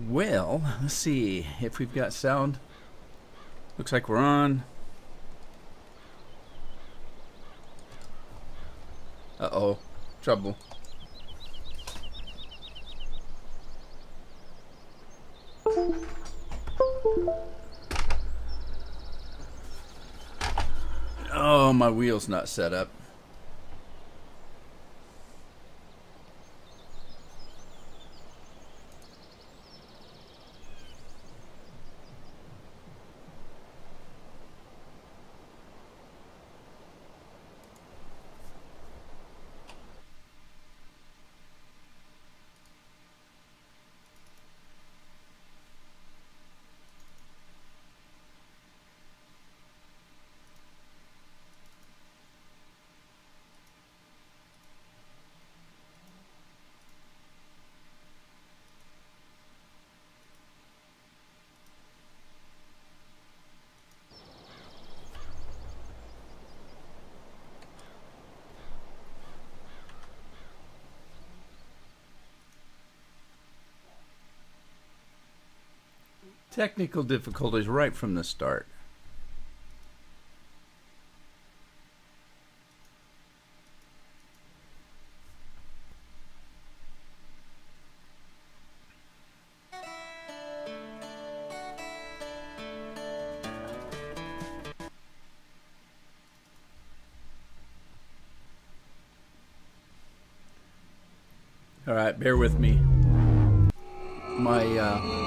Well, let's see if we've got sound. Looks like we're on. Uh-oh. Trouble. Oh, my wheel's not set up. Technical difficulties right from the start. All right, bear with me. My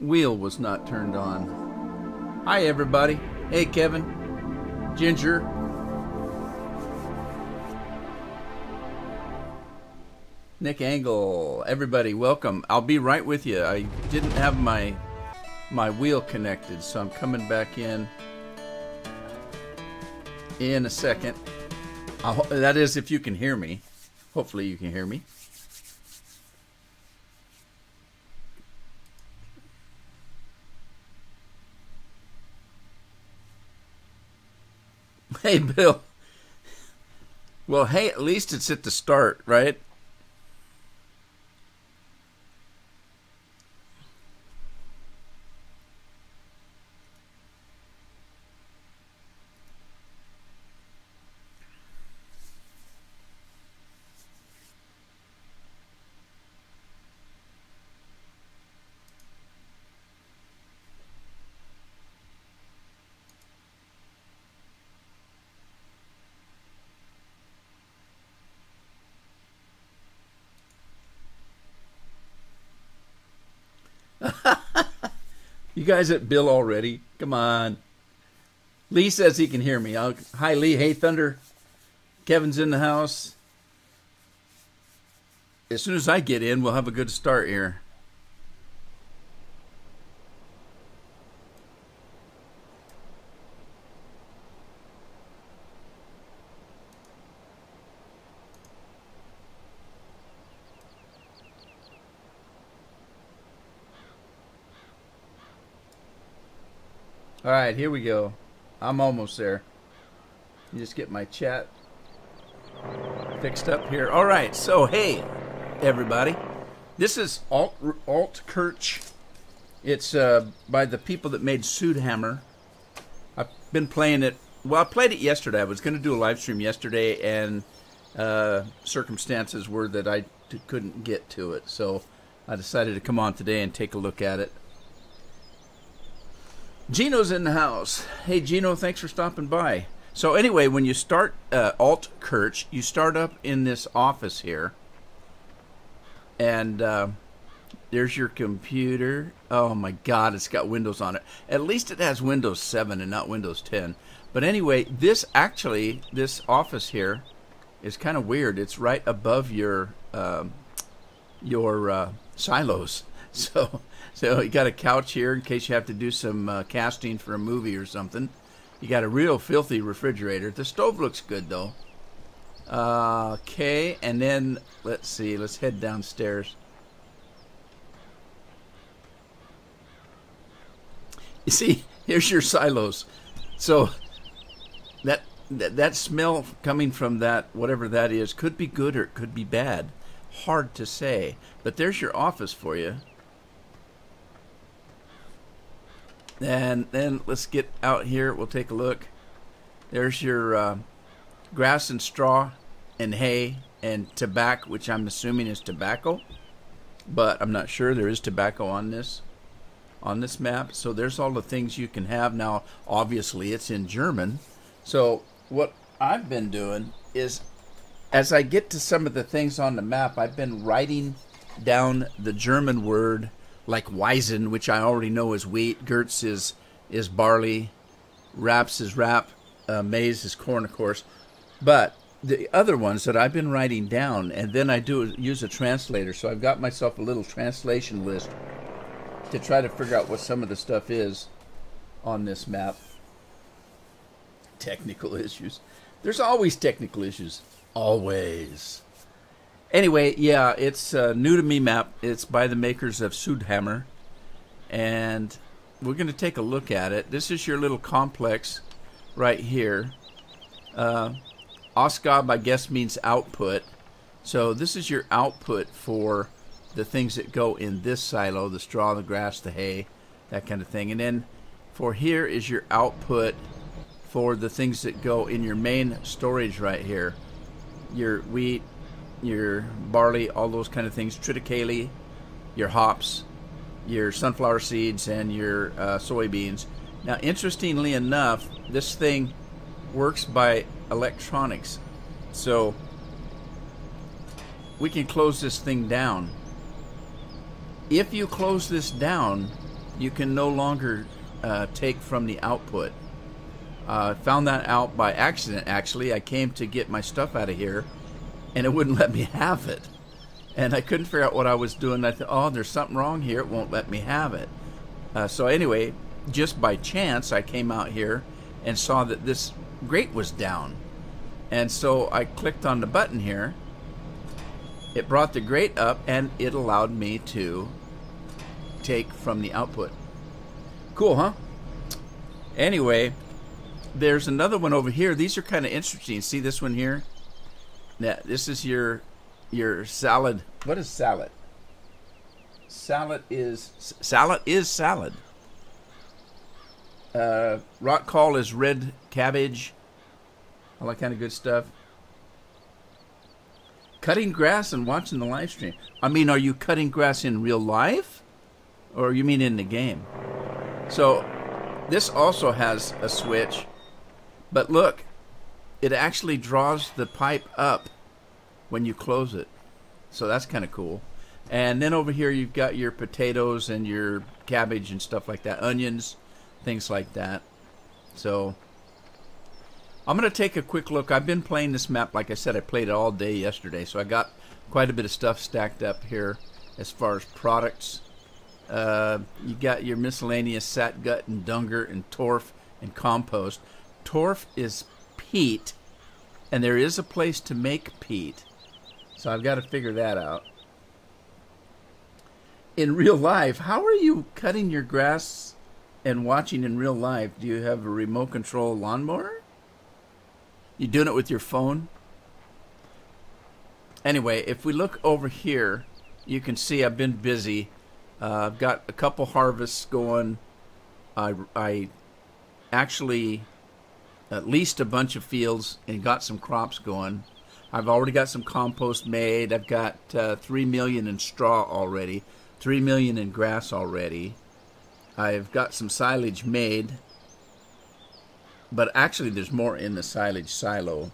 wheel was not turned on. Hi, everybody. Hey, Kevin. Ginger. Nick Angle. Everybody, welcome. I'll be right with you. I didn't have my wheel connected, so I'm coming back in a second. That is, if you can hear me. Hopefully you can hear me. Hey, Bill. Well, hey, at least it's at the start, right? You guys at Bill already? Come on. Lee says he can hear me. Hi, Lee. Hey, Thunder. Kevin's in the house. As soon as I get in, we'll have a good start here. All right, here we go. I'm almost there. You just get my chat fixed up here. All right, so hey, everybody. This is Altkirch. It's by the people that made Sudhammer. I've been playing it. Well, I played it yesterday. I was going to do a live stream yesterday, and circumstances were that I couldn't get to it. So I decided to come on today and take a look at it. Gino's in the house. Hey, Gino, thanks for stopping by. So anyway, when you start Altkirch, you start up in this office here. And there's your computer. Oh, my God, it's got Windows on it. At least it has Windows 7 and not Windows 10. But anyway, this office here is kind of weird. It's right above your silos. So you got a couch here in case you have to do some casting for a movie or something. You got a real filthy refrigerator. The stove looks good, though. Okay, and then, let's see. Let's head downstairs. You see, here's your silos. So that smell coming from that, whatever that is, could be good or it could be bad. Hard to say. But there's your office for you. And then let's get out here. We'll take a look. There's your grass and straw and hay and tobacco, which I'm assuming is tobacco, but I'm not sure. There is tobacco on this map. So there's all the things you can have. Now, obviously, it's in German. So what I've been doing is, as I get to some of the things on the map, I've been writing down the German word, like Weizen, which I already know is wheat, Gertz is barley, Raps is rap, maize is corn, of course. But the other ones that I've been writing down, and then I use a translator. So I've got myself a little translation list to try to figure out what some of the stuff is on this map. Technical issues. There's always technical issues. Always. Anyway, yeah, it's a new to me map. It's by the makers of Sudhammer. And we're going to take a look at it. This is your little complex right here. Ausgabe, I guess, means output. So this is your output for the things that go in this silo, the straw, the grass, the hay, that kind of thing. And then for here is your output for the things that go in your main storage right here. Your wheat, your barley, all those kind of things, triticale, your hops, your sunflower seeds, and your soybeans. Now, interestingly enough, this thing works by electronics. So we can close this thing down. If you close this down, you can no longer take from the output. Found that out by accident, actually. I came to get my stuff out of here, and it wouldn't let me have it. And I couldn't figure out what I was doing. I thought, oh, there's something wrong here. It won't let me have it. So anyway, just by chance, I came out here and saw that this grate was down. And so I clicked on the button here. It brought the grate up, and it allowed me to take from the output. Cool, huh? Anyway, there's another one over here. These are kind of interesting. See this one here? Now, this is your salad. What is salad? Salad is salad. Rotkohl is red cabbage. All that kind of good stuff. Cutting grass and watching the live stream. I mean, are you cutting grass in real life? Or you mean in the game? So, this also has a switch. But look, it actually draws the pipe up when you close it. So that's kind of cool. And then over here you've got your potatoes and your cabbage and stuff like that. Onions, things like that. So I'm going to take a quick look. I've been playing this map. Like I said, I played it all day yesterday. So I got quite a bit of stuff stacked up here as far as products. You got your miscellaneous sat gut and dunger and torf and compost. Torf is peat, and there is a place to make peat. So I've got to figure that out. In real life, how are you cutting your grass and watching in real life? Do you have a remote control lawnmower? You doing it with your phone? Anyway, if we look over here, you can see I've been busy. I've got a couple harvests going. I actually leased a bunch of fields and got some crops going. I've already got some compost made. I've got 3 million in straw already, 3 million in grass already. I've got some silage made, but actually there's more in the silage silo.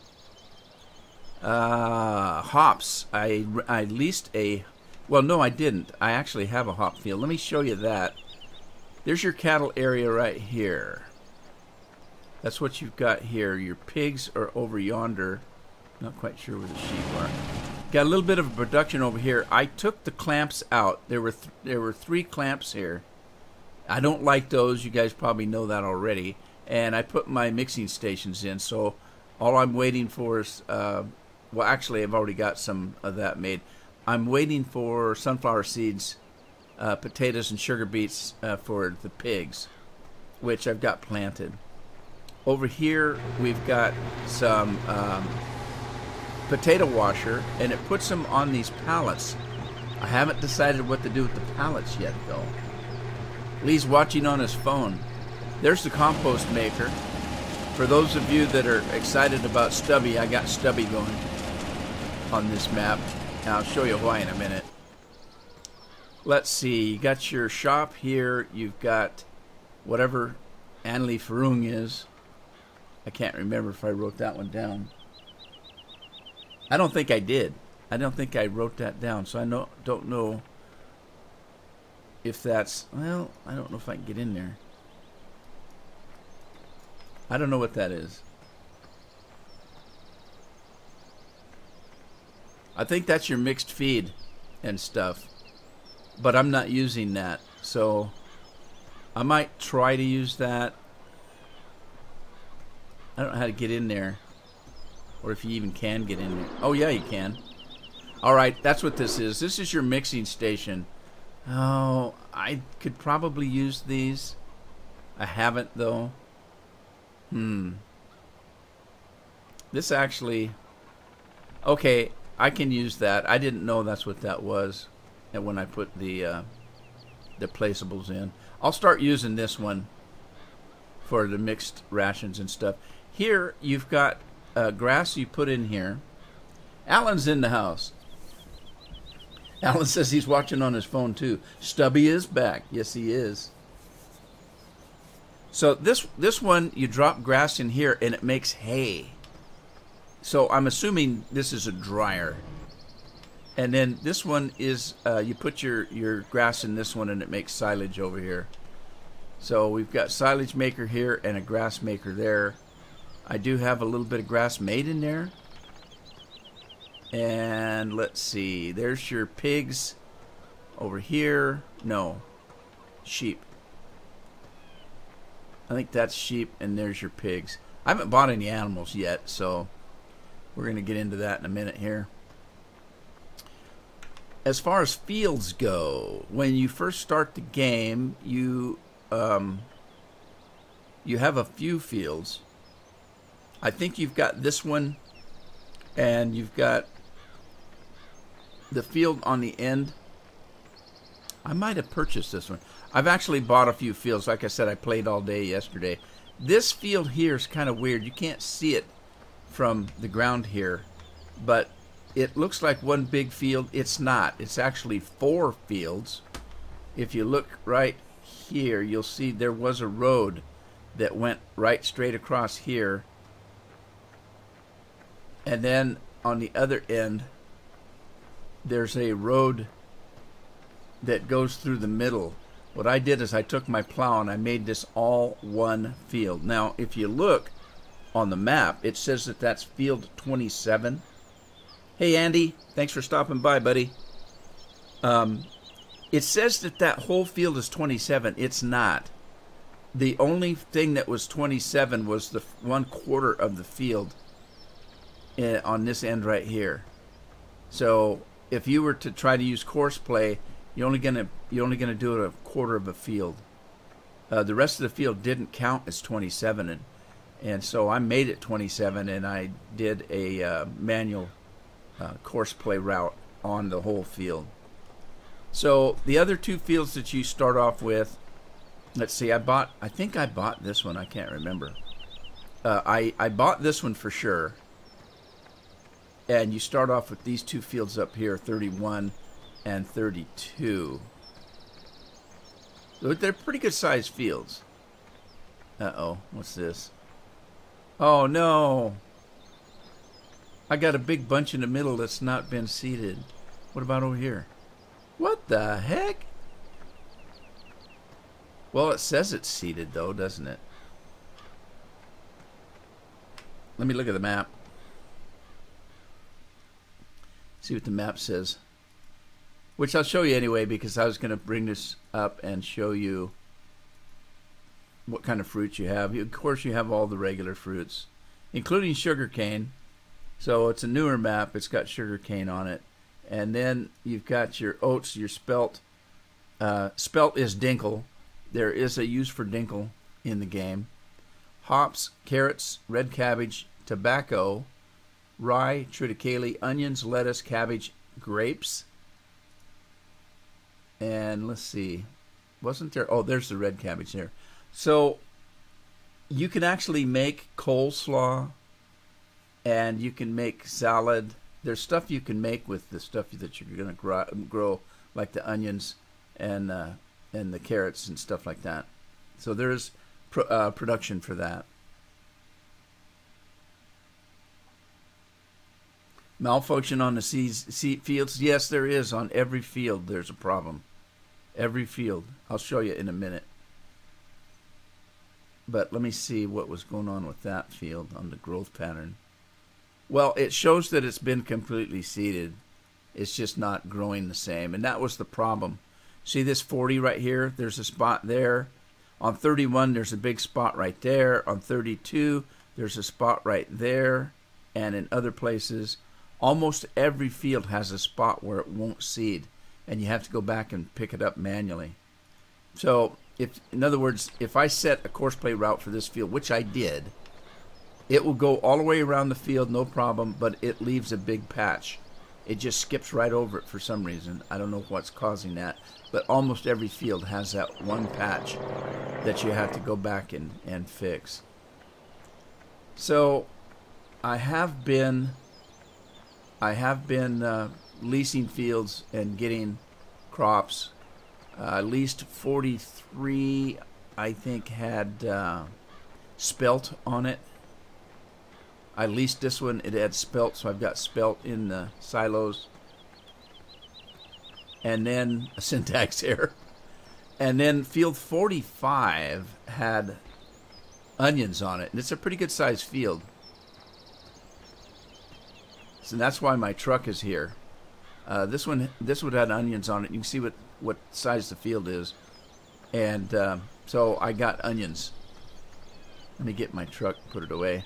Hops. I leased a... Well, no, I didn't. I actually have a hop field. Let me show you that. There's your cattle area right here. That's what you've got here. Your pigs are over yonder. Not quite sure where the sheep are. Got a little bit of a production over here. I took the clamps out. There were 3 clamps here. I don't like those. You guys probably know that already. And I put my mixing stations in. So all I'm waiting for is... well, actually, I've already got some of that made. I'm waiting for sunflower seeds, potatoes, and sugar beets for the pigs, which I've got planted. Over here, we've got some potato washer, and it puts them on these pallets. I haven't decided what to do with the pallets yet, though. Lee's watching on his phone. There's the compost maker. For those of you that are excited about Stubby, I got Stubby going on this map. And I'll show you why in a minute. Let's see, you got your shop here. You've got whatever Anli is. I can't remember if I wrote that one down. I don't think I did. I don't think I wrote that down, so I don't know if that's... Well, I don't know if I can get in there. I don't know what that is. I think that's your mixed feed and stuff, but I'm not using that, so I might try to use that. I don't know how to get in there, or if you even can get in there. Oh yeah, you can. Alright, that's what this is. This is your mixing station. Oh, I could probably use these. I haven't though. This actually... Okay, I can use that. I didn't know that's what that was when I put the placeables in. I'll start using this one for the mixed rations and stuff. Here, you've got grass you put in here. Alan's in the house. Alan says he's watching on his phone too. Stubby is back. Yes, he is. So this one, you drop grass in here and it makes hay. So I'm assuming this is a dryer. And then this one is, you put your grass in this one and it makes silage over here. So we've got silage maker here and a grass maker there. I do have a little bit of grass made in there. And let's see, there's your pigs over here. No, sheep. I think that's sheep, and there's your pigs. I haven't bought any animals yet, so we're going to get into that in a minute here. As far as fields go, when you first start the game, you have a few fields. I think you've got this one, and you've got the field on the end. I might have purchased this one. I've actually bought a few fields. Like I said, I played all day yesterday. This field here is kind of weird. You can't see it from the ground here, but it looks like one big field. It's not. It's actually 4 fields. If you look right here, you'll see there was a road that went right straight across here. And then on the other end, there's a road that goes through the middle. What I did is I took my plow and I made this all one field. Now, if you look on the map, it says that that's field 27. Hey, Andy, thanks for stopping by, buddy. It says that that whole field is 27. It's not. The only thing that was 27 was the 1/4 of the field on this end right here. So if you were to try to use course play, you're only gonna do it 1/4 of a field. The rest of the field didn't count as 27, and so I made it 27, and I did a manual course play route on the whole field. So the other 2 fields that you start off with, let's see, I think I bought this one. I can't remember. I bought this one for sure. And you start off with these 2 fields up here, 31 and 32. So they're pretty good sized fields. Uh-oh, what's this? Oh no! I got a big bunch in the middle that's not been seeded. What about over here? What the heck? Well, it says it's seeded though, doesn't it? Let me look at the map. See what the map says. Which I'll show you anyway, because I was going to bring this up and show you what kind of fruits you have. Of course, you have all the regular fruits, including sugarcane. So it's a newer map. It's got sugarcane on it. And then you've got your oats, your spelt. Spelt is dinkel. There is a use for dinkel in the game. Hops, carrots, red cabbage, tobacco, rye, triticale, onions, lettuce, cabbage, grapes. And let's see. Wasn't there? Oh, there's the red cabbage there. So You can actually make coleslaw, and you can make salad. There's stuff you can make with the stuff that you're going to grow, like the onions and the carrots and stuff like that. So there's production for that. Malfunction on the fields? Yes, there is. On every field, there's a problem. Every field. I'll show you in a minute. But let me see what was going on with that field on the growth pattern. Well, it shows that it's been completely seeded. It's just not growing the same. And that was the problem. See this 40 right here? There's a spot there. On 31, there's a big spot right there. On 32, there's a spot right there. And in other places, almost every field has a spot where it won't seed, and you have to go back and pick it up manually. So, in other words, if I set a course play route for this field, which I did, it will go all the way around the field, no problem, but it leaves a big patch. It just skips right over it for some reason. I don't know what's causing that, but almost every field has that one patch that you have to go back and fix. So, I have been leasing fields and getting crops. At least 43, I think, had spelt on it. I leased this one. It had spelt, so I've got spelt in the silos. And then a syntax error. And then field 45 had onions on it. And it's a pretty good sized field. So that's why my truck is here. This one had onions on it. You can see what size the field is. And so I got onions. Let me get my truck, put it away.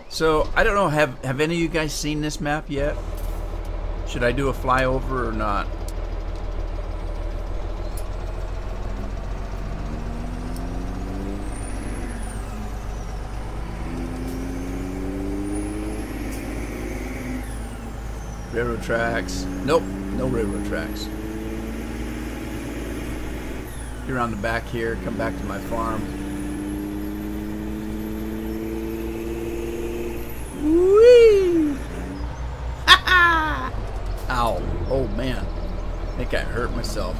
So I don't know, have any of you guys seen this map yet? Should I do a flyover or not? Railroad tracks. Nope, no railroad tracks. You're on the back here, come back to my farm. Whee! Ha ha! Ow. Oh man. I think I hurt myself.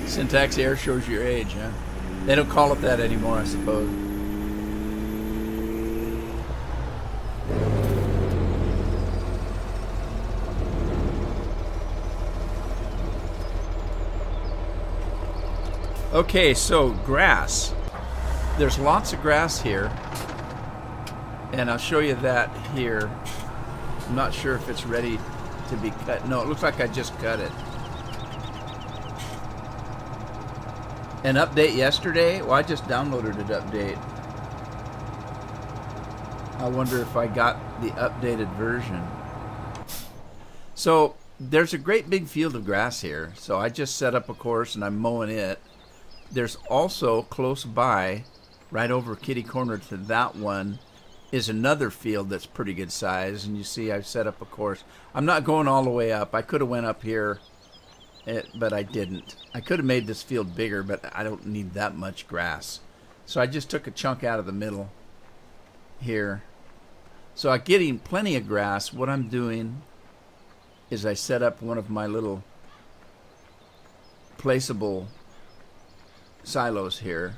Syntax error shows your age, huh? They don't call it that anymore, I suppose. Okay, so grass. There's lots of grass here. And I'll show you that here. I'm not sure if it's ready to be cut. No, it looks like I just cut it. An update yesterday? Well, I just downloaded an update. I wonder if I got the updated version. So, there's a great big field of grass here. So I just set up a course and I'm mowing it. There's also close by, right over kitty corner to that one, is another field that's pretty good size. And you see I've set up a course. I'm not going all the way up. I could have went up here, but I didn't. I could have made this field bigger, but I don't need that much grass. So I just took a chunk out of the middle here. So I'm getting plenty of grass. What I'm doing is I set up one of my little placeable silos here.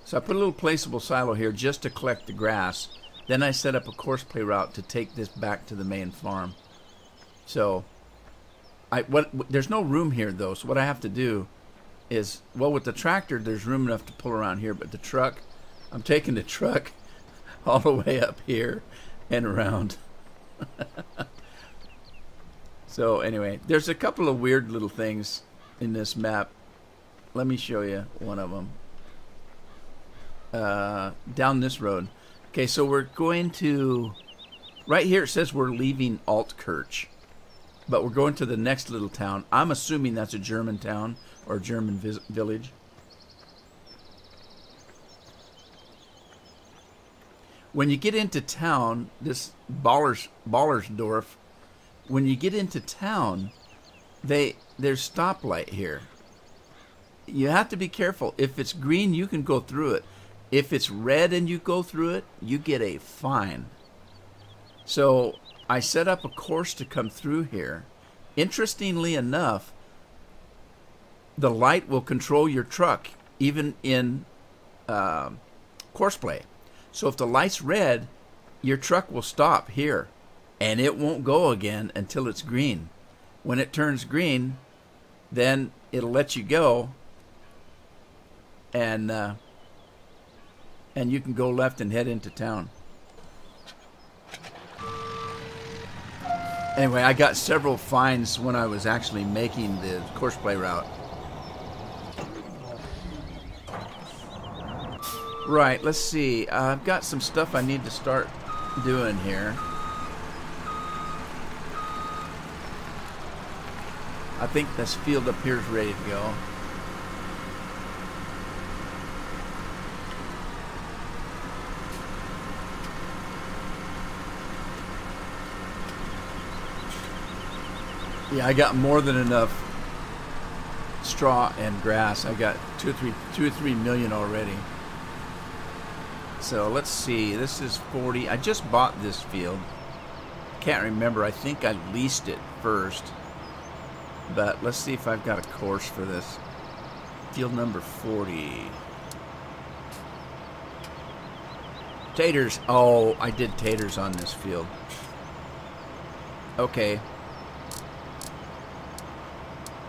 So I put a little placeable silo here just to collect the grass. Then I set up a course play route to take this back to the main farm. So there's no room here though, so what I have to do is, well, with the tractor there's room enough to pull around here, but the truck, I'm taking the truck all the way up here and around. So anyway, there's a couple of weird little things in this map. Let me show you one of them. Down this road. Okay, so we're going to, right here it says we're leaving Altkirch, but we're going to the next little town. I'm assuming that's a German town or a German village. when you get into town, this Ballersdorf, when you get into town, there's stoplight here. You have to be careful. If it's green, you can go through it. If it's red and you go through it, you get a fine. So I set up a course to come through here. Interestingly enough, the light will control your truck even in course play. So if the light's red, your truck will stop here and it won't go again until it's green. When it turns green, then it'll let you go, and you can go left and head into town. Anyway, I got several fines when I was actually making the course play route. Right, let's see. I've got some stuff I need to start doing here. I think this field up here is ready to go. Yeah, I got more than enough straw and grass. I got 2 or 3 million already. So let's see. This is 40. I just bought this field. Can't remember. I think I leased it first. But let's see if I've got a course for this. Field number 40. Taters. Oh, I did taters on this field. Okay.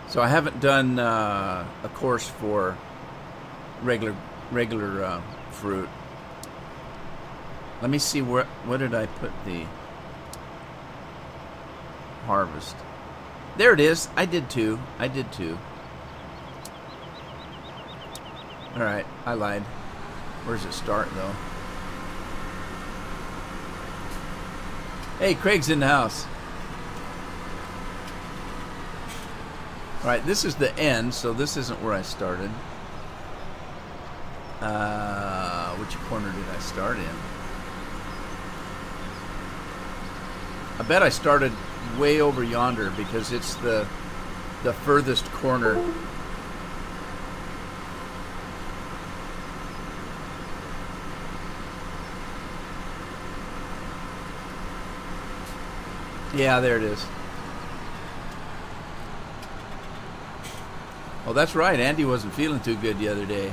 So I haven't done a course for regular fruit. Let me see what did I put the harvest. There it is. I did two. All right, I lied. Where does it start though? Hey, Craig's in the house. All right, this is the end, so this isn't where I started. Which corner did I start in? I bet I started way over yonder because it's the furthest corner. Yeah, there it is. Oh, that's right. Andy wasn't feeling too good the other day.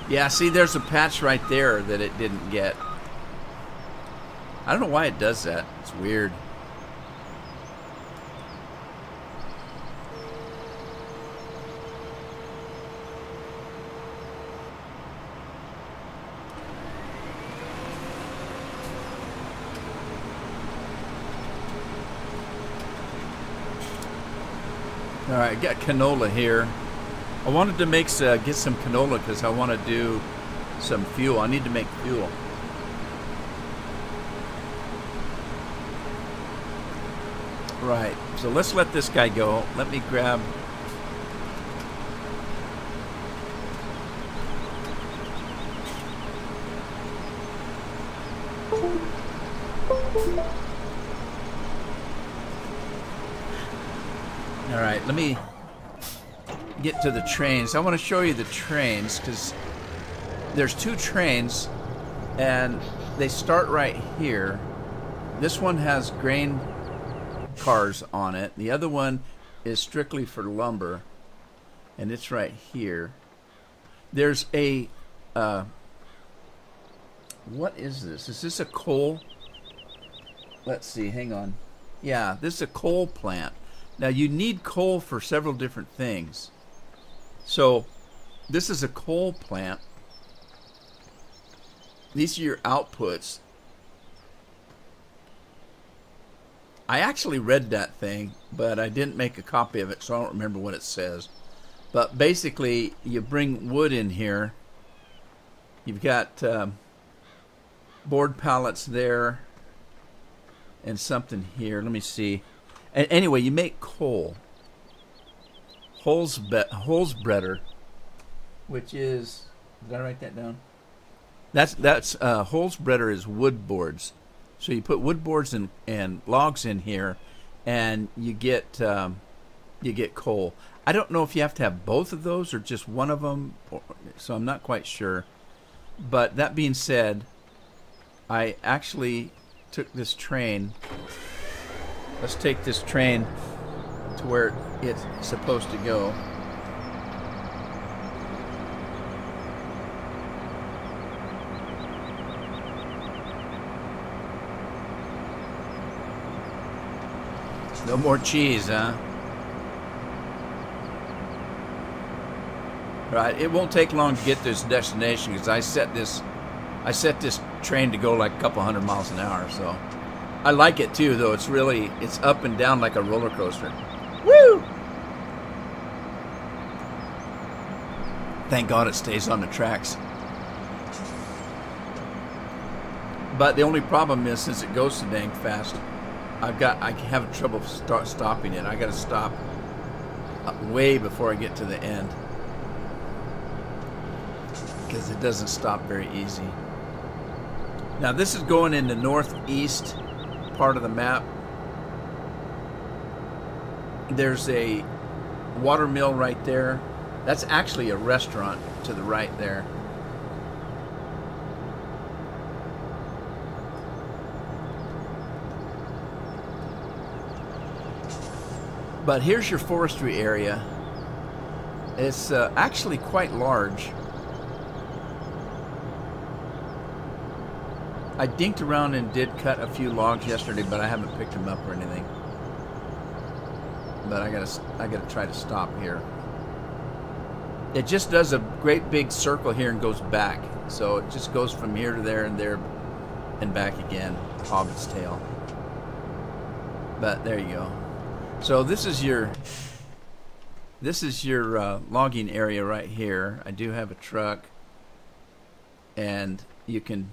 Yeah, see, there's a patch right there that it didn't get. I don't know why it does that. It's weird. All right, got canola here. I wanted to get some canola because I want to do some fuel. I need to make fuel. Right, so let's let this guy go. Let me grab... All right, let me get to the trains. I want to show you the trains because there's 2 trains and they start right here. This one has grain cars on it. The other one is strictly for lumber and it's right here. There's a what is this? Is this a coal? Let's see, hang on. Yeah, this is a coal plant. Now you need coal for several different things. So this is a coal plant. These are your outputs. I actually read that thing, but I didn't make a copy of it, so I don't remember what it says. But basically, you bring wood in here. You've got board pallets there and something here. Let me see. Anyway, you make coal. Holzbretter. which is, did I write that down? That's hole spreader is wood boards. So you put wood boards and logs in here, and you get coal. I don't know if you have to have both of those or just one of them, so I'm not quite sure. But that being said, I actually took this train. Let's take this train to where it's supposed to go. No more cheese, huh? Right, it won't take long to get to this destination because I set this train to go like a couple hundred miles an hour. So I like it too, though. It's up and down like a roller coaster. Woo! Thank God it stays on the tracks. But the only problem is, since it goes so dang fast, I have trouble stopping it. I got to stop way before I get to the end because it doesn't stop very easy. Now this is going in the northeast part of the map. There's a water mill right there. That's actually a restaurant to the right there. But here's your forestry area. It's actually quite large. I dinked around and did cut a few logs yesterday, but I haven't picked them up or anything. But I gotta try to stop here. It just does a great big circle here and goes back. So it just goes from here to there and back again, Hobbit's tail. But there you go. So this is your logging area right here. I do have a truck, and you can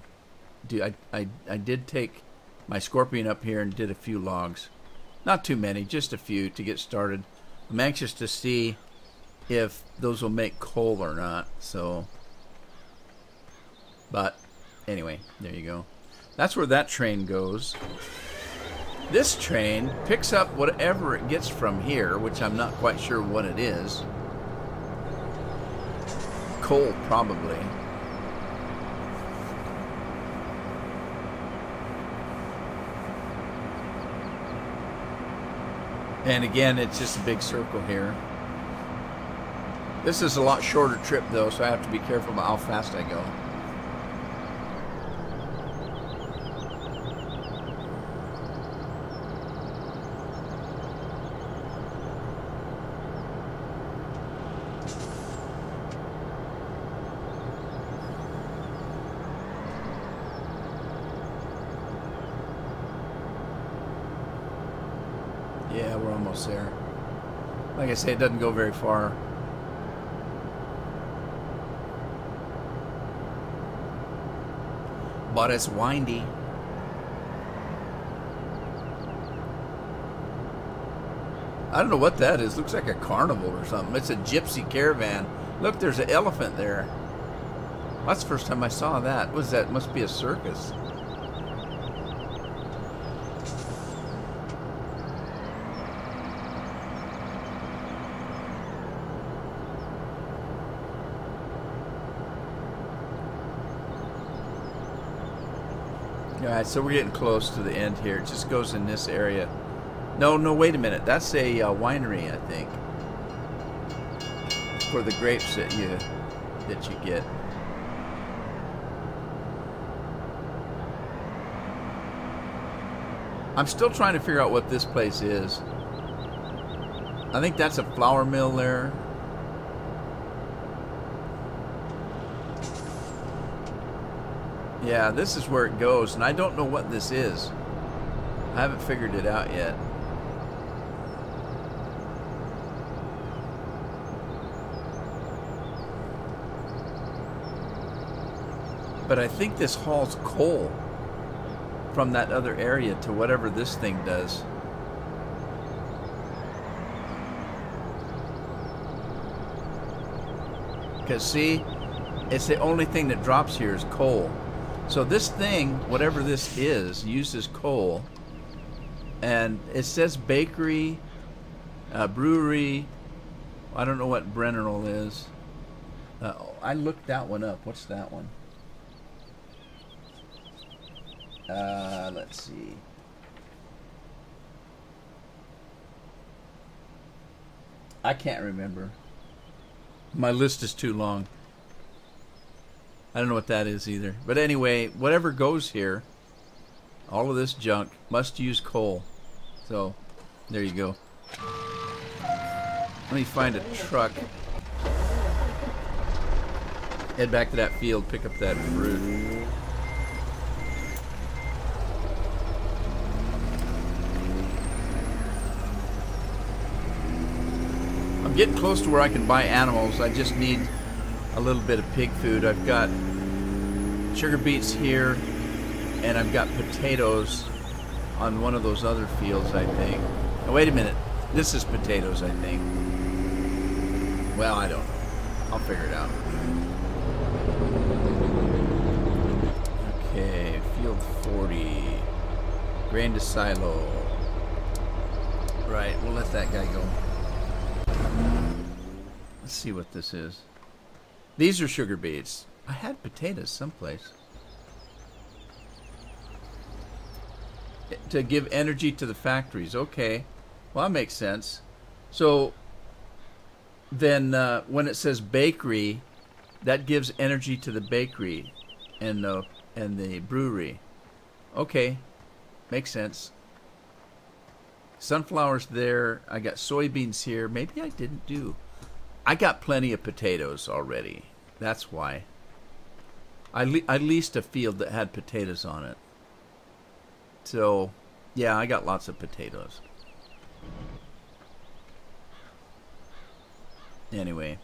do. I did take my Scorpion up here and did a few logs, not too many, just a few to get started. I'm anxious to see if those will make coal or not. So, but anyway, there you go. That's where that train goes. This train picks up whatever it gets from here, which I'm not quite sure what it is. Coal, probably. And again, it's just a big circle here. This is a lot shorter trip, though, so I have to be careful about how fast I go. Yeah, we're almost there. Like I say, it doesn't go very far. But it's windy. I don't know what that is. Looks like a carnival or something. It's a gypsy caravan. Look, there's an elephant there. That's the first time I saw that. What is that? It must be a circus. Alright, so we're getting close to the end here. It just goes in this area. No, wait a minute. That's a winery, I think, for the grapes that you get. I'm still trying to figure out what this place is. I think that's a flour mill there. Yeah, this is where it goes, and I don't know what this is. I haven't figured it out yet. But I think this hauls coal from that other area to whatever this thing does. Because see, it's the only thing that drops here is coal. So this thing, whatever this is, uses coal. And it says bakery, brewery. I don't know what Brennerl is. I looked that one up. What's that one? Let's see. I can't remember. My list is too long. I don't know what that is either. But anyway, whatever goes here, all of this junk must use coal. So, there you go. Let me find a truck. Head back to that field, pick up that fruit. I'm getting close to where I can buy animals. I just need a little bit of pig food. I've got sugar beets here, and I've got potatoes on one of those other fields, I think. Now, wait a minute. This is potatoes, I think. Well, I don't know. I'll figure it out. Okay, field 40. Grain to silo. Right, we'll let that guy go. Let's see what this is. These are sugar beets. I had potatoes someplace. To give energy to the factories. Okay. Well, that makes sense. So then when it says bakery, that gives energy to the bakery and the brewery. Okay. Makes sense. Sunflowers there. I got soybeans here. Maybe I didn't do. I got plenty of potatoes already. That's why. I leased a field that had potatoes on it. So, yeah, I got lots of potatoes. Anyway.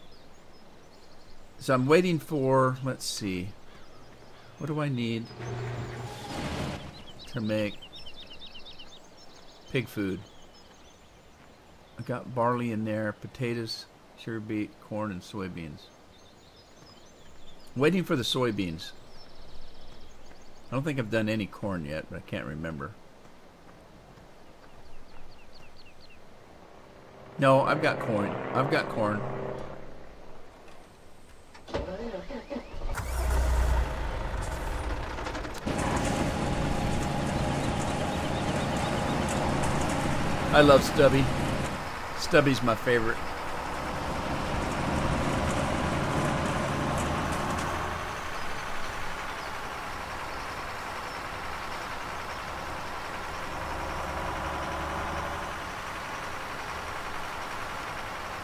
So I'm waiting for, let's see. What do I need to make pig food? I got barley in there, potatoes, sugar beet, corn, and soybeans. Waiting for the soybeans. I don't think I've done any corn yet, but I can't remember. No, I've got corn. I've got corn. I love Stubby. Stubby's my favorite.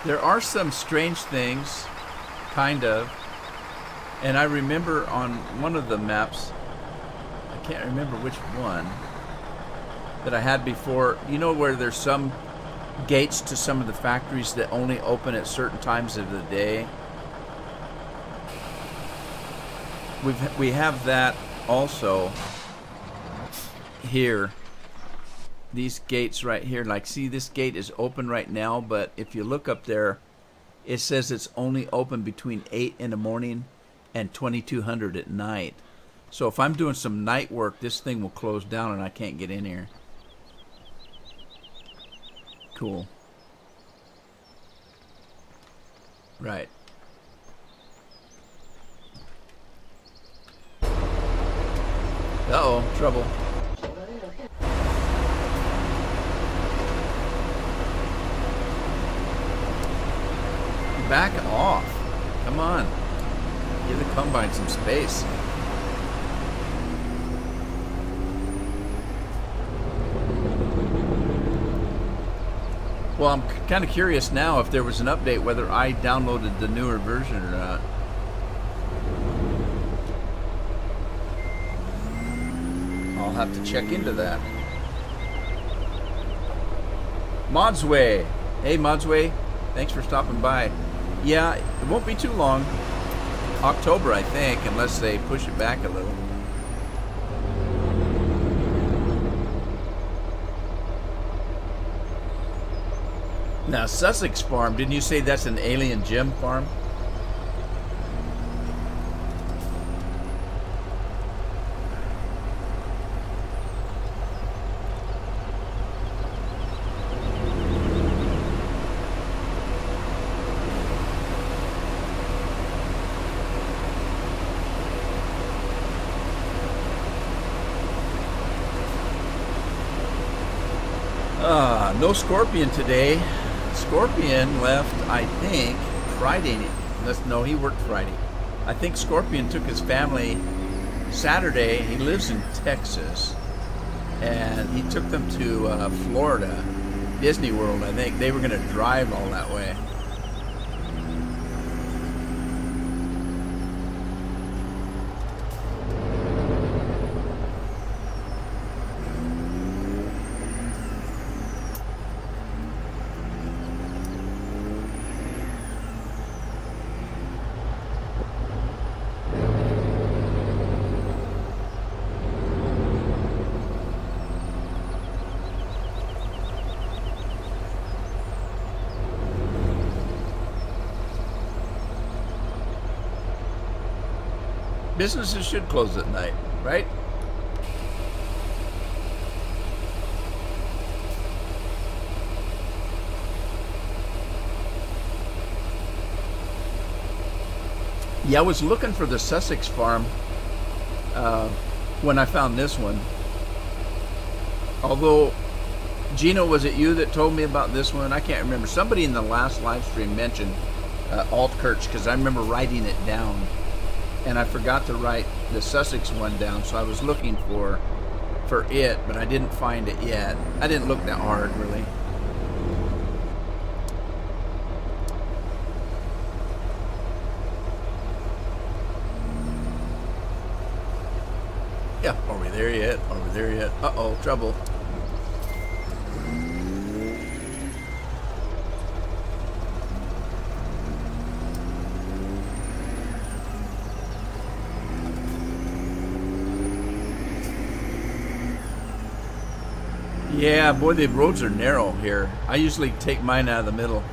There are some strange things, kind of, and I remember on one of the maps, I can't remember which one, that I had before, you know where there's some gates to some of the factories that only open at certain times of the day? We have that also here. These gates right here, like, see, this gate is open right now, but if you look up there, it says it's only open between 8 in the morning and 2200 at night. So if I'm doing some night work, this thing will close down and I can't get in here. Cool. Right. Uh-oh, trouble. Back off. Come on. Give the combine some space. Well, I'm kind of curious now if there was an update whether I downloaded the newer version or not. I'll have to check into that. Modsway. Hey, Modsway. Thanks for stopping by. Yeah, it won't be too long. October, I think, unless they push it back a little. Now, Sussex Farm, didn't you say that's an alien gem farm? No Scorpion today. Scorpion left, I think, Friday. No, he worked Friday. I think Scorpion took his family Saturday. He lives in Texas. And he took them to Florida, Disney World, I think. They were going to drive all that way. Businesses should close at night, right? Yeah, I was looking for the Sussex farm when I found this one. Although, Gino, was it you that told me about this one? I can't remember. Somebody in the last live stream mentioned Altkirch, because I remember writing it down. And I forgot to write the Sussex one down, so I was looking for it, but I didn't find it yet. I didn't look that hard, really. Yeah, are we there yet? Are we there yet? Uh-oh, trouble. Yeah, boy, the roads are narrow here. I usually take mine out of the middle.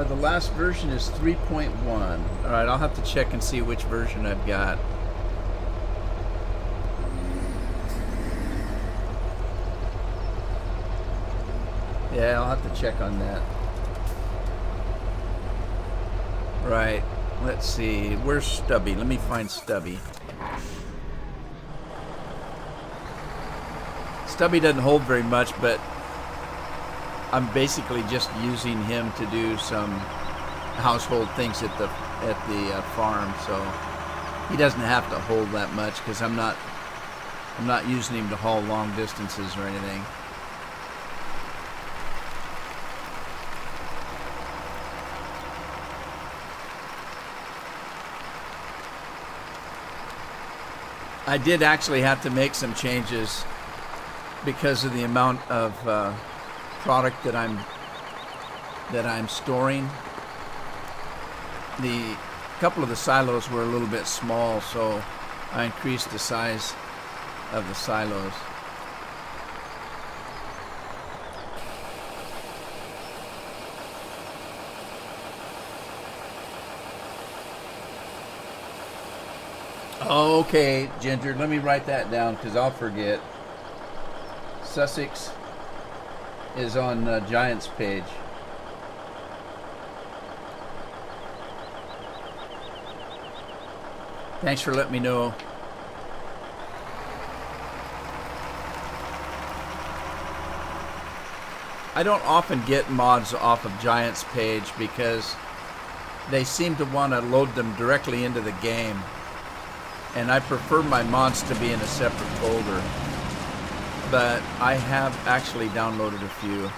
The last version is 3.1. All right, I'll have to check and see which version I've got. Yeah, I'll have to check on that. Right, let's see. Where's Stubby? Let me find Stubby. Stubby doesn't hold very much, but I'm basically just using him to do some household things at the farm, so he doesn't have to hold that much because I'm not using him to haul long distances or anything. I did actually have to make some changes because of the amount of product that I'm storing. A couple of the silos were a little bit small, so I increased the size of the silos. Okay, Ginger, let me write that down because I'll forget. Sussex is on Giant's page. Thanks for letting me know. I don't often get mods off of Giant's page because they seem to want to load them directly into the game. And I prefer my mods to be in a separate folder. But I have actually downloaded a few.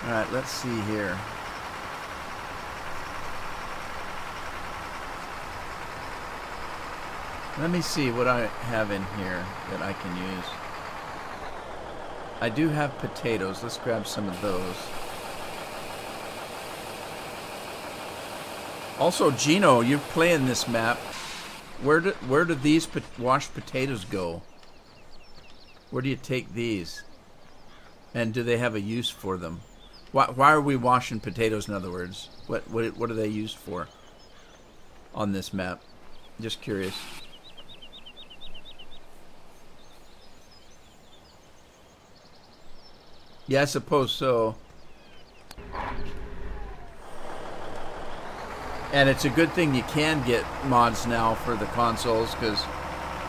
Alright, let's see here. Let me see what I have in here that I can use. I do have potatoes. Let's grab some of those. Also, Gino, you're playing this map. Where do these washed potatoes go? Where do you take these? And do they have a use for them? Why are we washing potatoes, in other words? What are they used for on this map? Just curious. Yeah, I suppose so. And it's a good thing you can get mods now for the consoles, because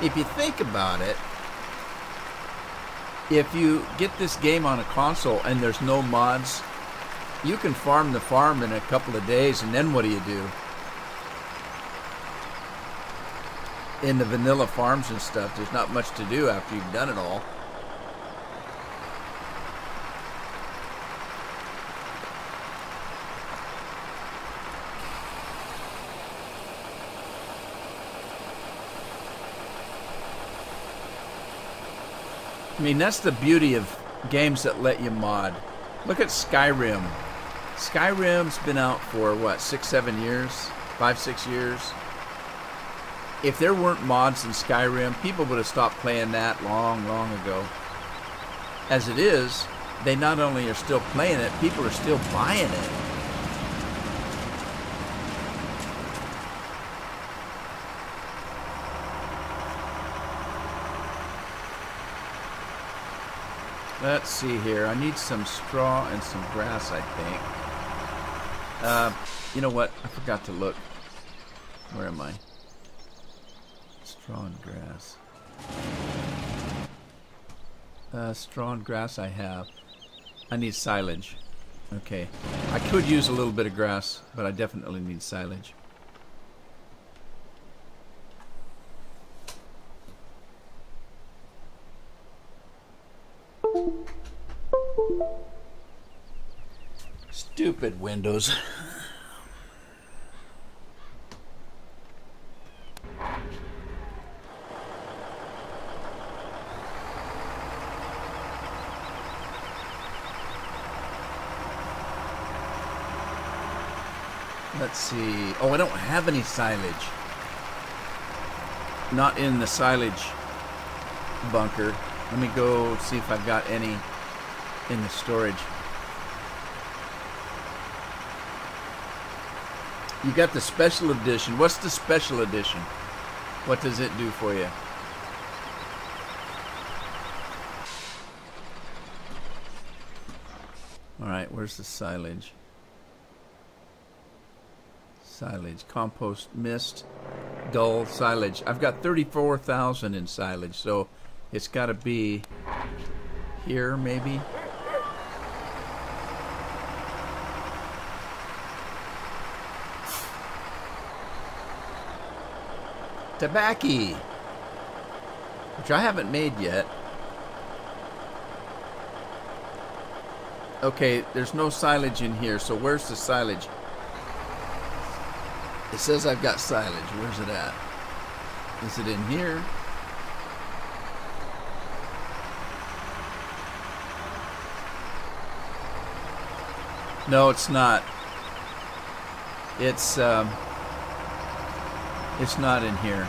if you think about it, if you get this game on a console and there's no mods, you can farm the farm in a couple of days, and then what do you do? In the vanilla farms and stuff, there's not much to do after you've done it all. I mean, that's the beauty of games that let you mod. Look at Skyrim. Skyrim's been out for, what, 6-7 years? 5-6 years? If there weren't mods in Skyrim, people would have stopped playing that long ago. As it is, they not only are still playing it, people are still buying it. Let's see here. I need some straw and some grass, I think. You know what? I forgot to look. Where am I? Straw and grass. Straw and grass I have. I need silage. Okay. I could use a little bit of grass, but I definitely need silage. Stupid Windows. Let's see. Oh, I don't have any silage. Not in the silage bunker. Let me go see if I've got any in the storage. You got the special edition. What's the special edition? What does it do for you? Alright, where's the silage? Silage, compost, mist, dull, silage. I've got 34,000 in silage, so it's got to be here, maybe. Tobacco, which I haven't made yet. Okay, there's no silage in here, so where's the silage? It says I've got silage. Where's it at? Is it in here? No, it's not. It's not in here.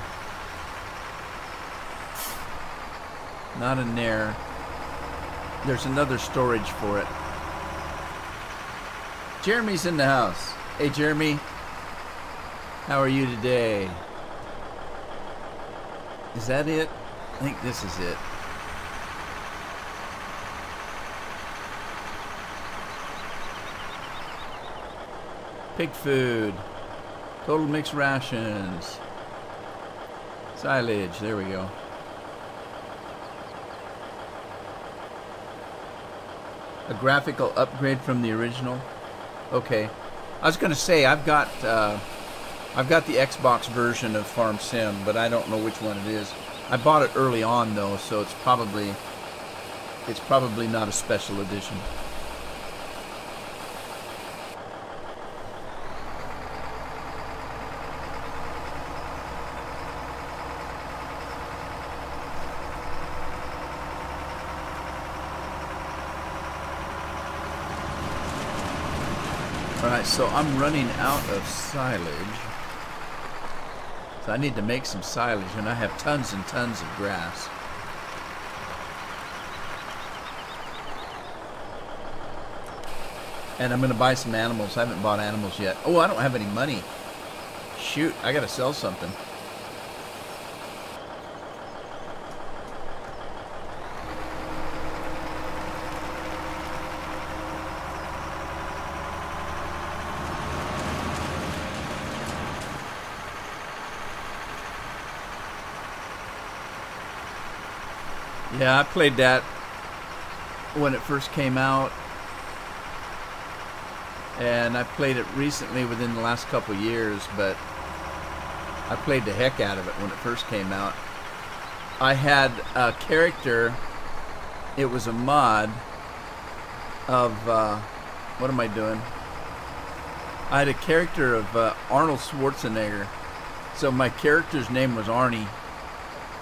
Not in there. There's another storage for it. Jeremy's in the house. Hey, Jeremy. How are you today? Is that it? I think this is it. Pig food. Total mixed rations. Silage. There we go. A graphical upgrade from the original. Okay. I was going to say I've got the Xbox version of Farm Sim, but I don't know which one it is. I bought it early on though, so it's probably not a special edition. Alright, so I'm running out of silage. So I need to make some silage, and I have tons and tons of grass. And I'm going to buy some animals. I haven't bought animals yet. Oh, I don't have any money. Shoot, I got to sell something. Yeah, I played that when it first came out, and I played it recently within the last couple years, but I played the heck out of it when it first came out. I had a character, it was a mod of, what am I doing? I had a character of Arnold Schwarzenegger. So my character's name was Arnie,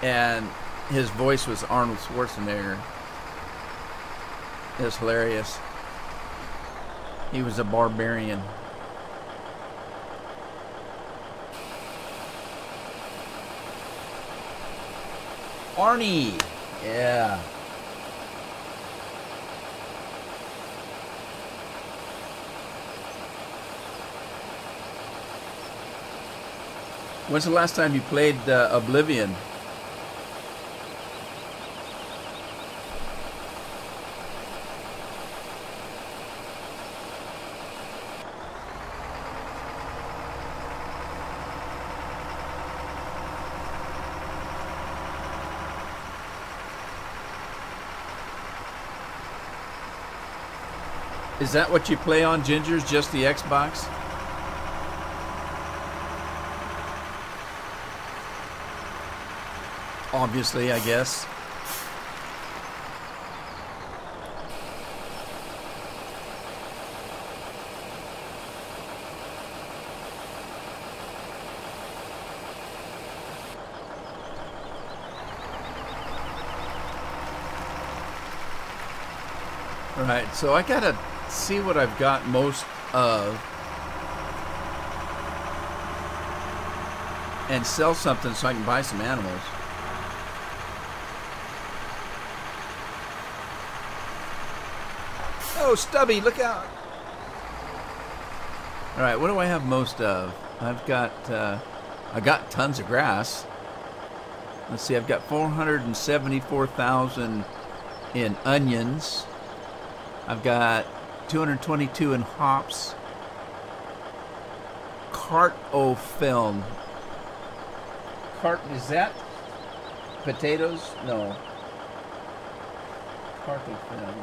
and his voice was Arnold Schwarzenegger. It was hilarious. He was a barbarian. Arnie! Yeah. When's the last time you played Oblivion? Is that what you play on, Gingers? Just the Xbox? Obviously, I guess. Right, so I gotta see what I've got most of and sell something so I can buy some animals. Oh, Stubby, look out! Alright, what do I have most of? I've got, I got tons of grass. Let's see, I've got 474,000 in onions. I've got 222 in hops. Cartofilm. Is that potatoes? No. Cartofilm.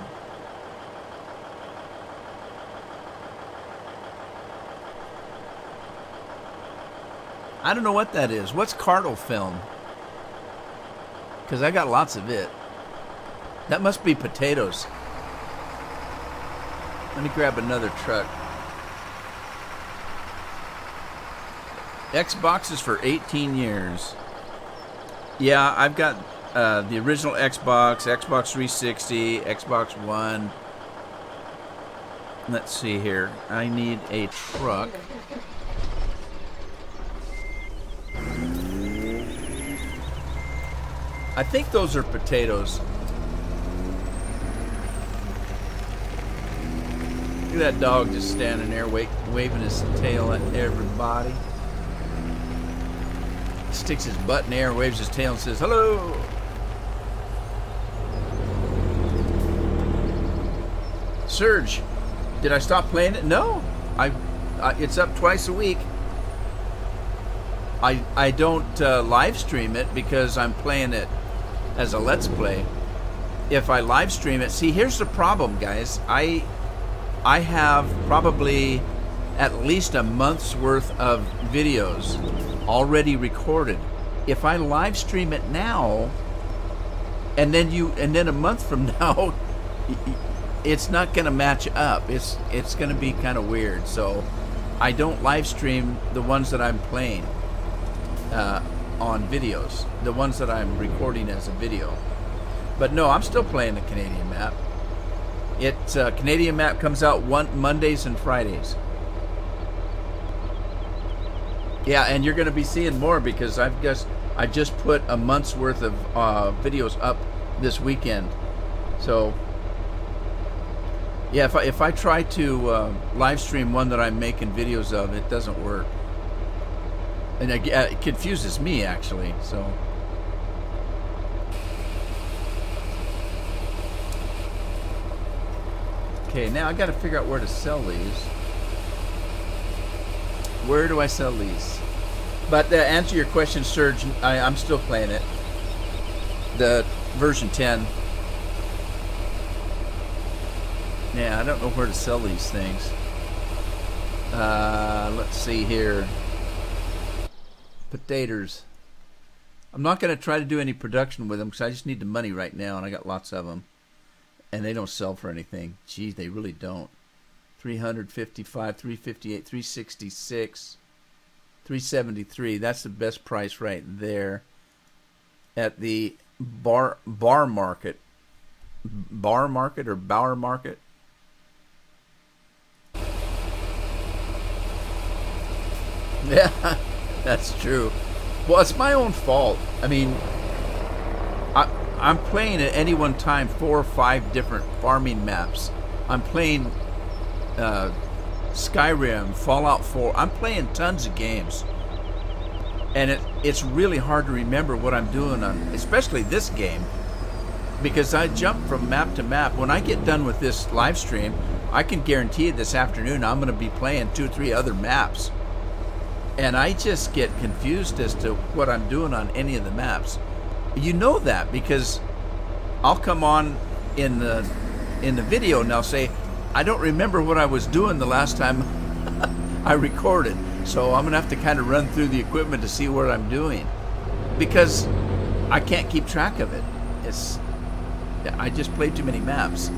I don't know what that is. What's cartofilm? Because I got lots of it. That must be potatoes. Let me grab another truck. Xbox is for 18 years. Yeah, I've got the original Xbox, Xbox 360, Xbox One. Let's see here. I need a truck. I think those are potatoes. Look at that dog just standing there waving his tail at everybody. Sticks his butt in the air, waves his tail and says, hello! Surge, did I stop playing it? No. It's up twice a week. I don't live stream it because I'm playing it as a Let's Play. If I live stream it, see, here's the problem, guys. I have probably at least a month's worth of videos already recorded. If I live stream it now, and then a month from now, it's not going to match up. It's going to be kind of weird. So I don't live stream the ones that I'm playing on videos, the ones that I'm recording as a video. But no, I'm still playing the Canadian map. Canadian map comes out Mondays and Fridays. Yeah, and you're going to be seeing more because I just put a month's worth of videos up this weekend. So yeah, if I try to live stream one that I'm making videos of, it doesn't work, and it confuses me actually. So okay, now I got to figure out where to sell these. Where do I sell these? But to answer your question, Serge, I'm still playing it. version 10. Yeah, I don't know where to sell these things. Let's see here. Potatoes. I'm not going to try to do any production with them because I just need the money right now, and I got lots of them. And they don't sell for anything. Geez, they really don't. 355, 358, 366, 373. That's the best price right there at the bar market. Bar market or Bauer market? Yeah, that's true. Well, it's my own fault. I mean, I'm playing at any one time 4 or 5 different farming maps. I'm playing Skyrim, Fallout 4. I'm playing tons of games. And it's really hard to remember what I'm doing on, especially this game, because I jump from map to map. When I get done with this live stream, I can guarantee this afternoon I'm going to be playing 2 or 3 other maps. And I just get confused as to what I'm doing on any of the maps. You know that because I'll come on in the video and I'll say, I don't remember what I was doing the last time I recorded. So I'm going to have to kind of run through the equipment to see what I'm doing because I can't keep track of it. I just played too many maps.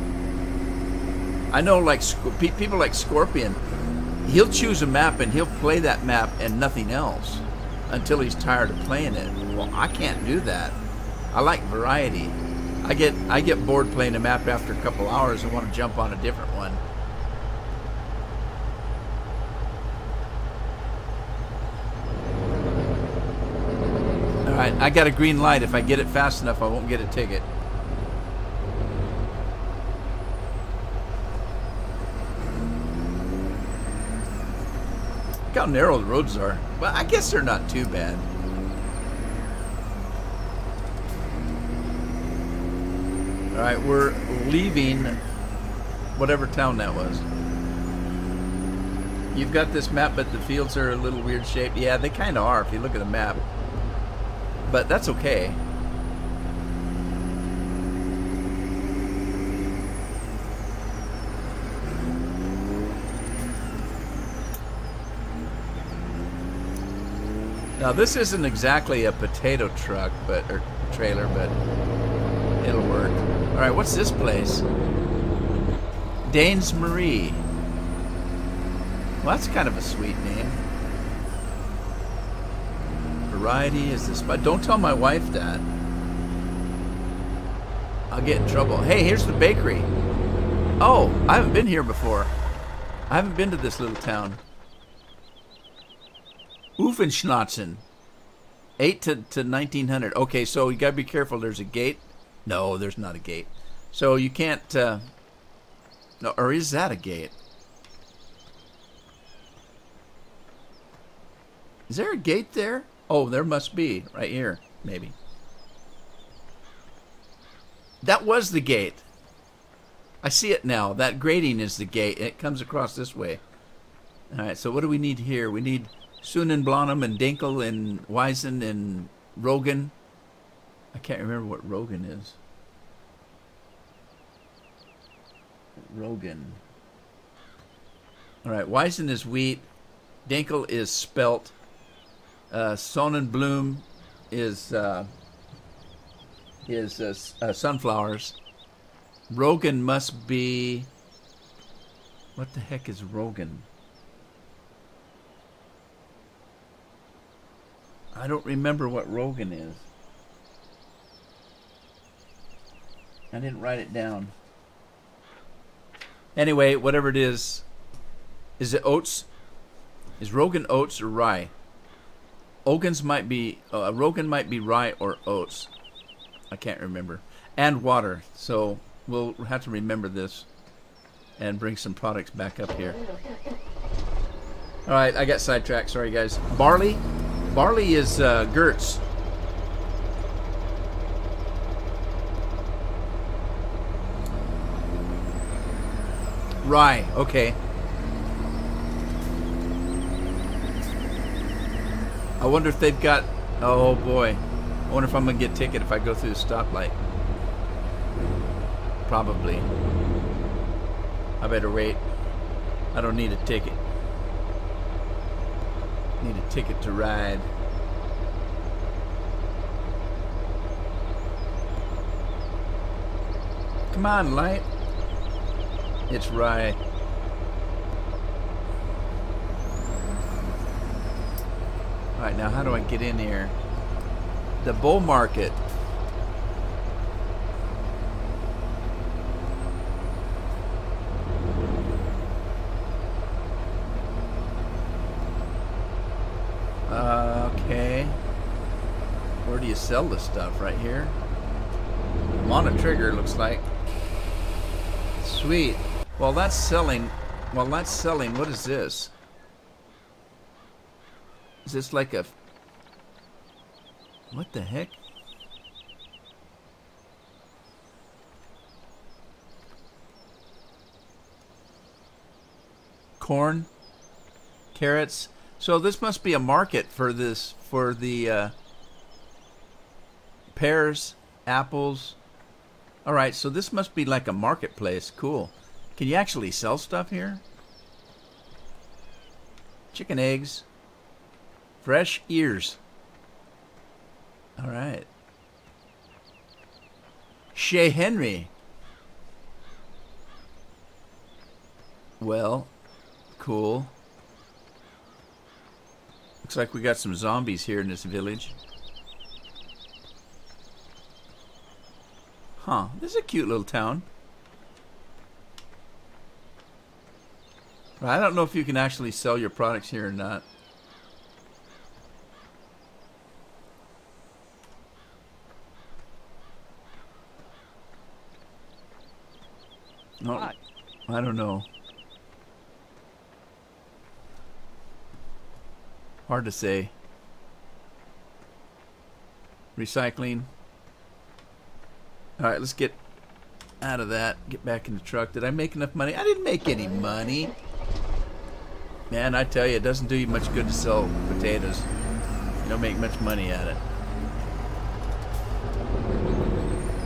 I know like people like Scorpion, he'll choose a map and he'll play that map and nothing else until he's tired of playing it. Well, I can't do that. I like variety. I get bored playing a map after a couple hours and want to jump on a different one. All right, I got a green light. If I get it fast enough, I won't get a ticket. Look how narrow the roads are. Well, I guess they're not too bad. All right, we're leaving whatever town that was. You've got this map, but the fields are a little weird shaped. Yeah, they kind of are if you look at the map. But that's okay. Now this isn't exactly a potato truck, or trailer, but it'll work. All right, what's this place? Danes Marie. Well, that's kind of a sweet name. Variety is this, but don't tell my wife that. I'll get in trouble. Hey, here's the bakery. Oh, I haven't been here before. I haven't been to this little town. Uffenschnatzen. 8 to 1900. Okay, so you gotta be careful. There's a gate. No, there's not a gate. So you can't. No, or is that a gate? Is there a gate there? Oh, there must be right here, maybe. That was the gate. I see it now. That grating is the gate. It comes across this way. All right. So what do we need here? We need Sonnenblumen and Dinkel and Weizen and Rogan. I can't remember what Rogan is. Rogan. All right, Weizen is wheat. Dinkel is spelt. Sonnenblumen is sunflowers. Rogan must be. What the heck is Rogan? I don't remember what Rogan is. I didn't write it down. Anyway, whatever it is it oats? Is Rogan oats or rye? Rogan might be rye or oats. I can't remember. And water. So we'll have to remember this and bring some products back up here. All right, I got sidetracked. Sorry, guys. Barley. Barley is Gertz. Rye, okay. I wonder if they've got... Oh, boy. I wonder if I'm going to get a ticket if I go through the stoplight. Probably. I better wait. I don't need a ticket. Need a ticket to ride. Come on, light. It's right. Alright, now how do I get in here? The bull market. Okay. Where do you sell this stuff? Right here? I'm on a trigger, looks like. Sweet. Well, that's selling. Well, that's selling. What is this? Is this like a... What the heck? Corn? Carrots? So this must be a market for this, for the pears, apples. All right, so this must be like a marketplace. Cool. Can you actually sell stuff here? Chicken eggs. Fresh ears. All right. Chez Henry. Well, cool. Looks like we got some zombies here in this village. Huh, this is a cute little town. I don't know if you can actually sell your products here or not. No, I don't know. Hard to say. Recycling. Alright, let's get out of that. Get back in the truck. Did I make enough money? I didn't make any money. Man, I tell you, it doesn't do you much good to sell potatoes. You don't make much money at it.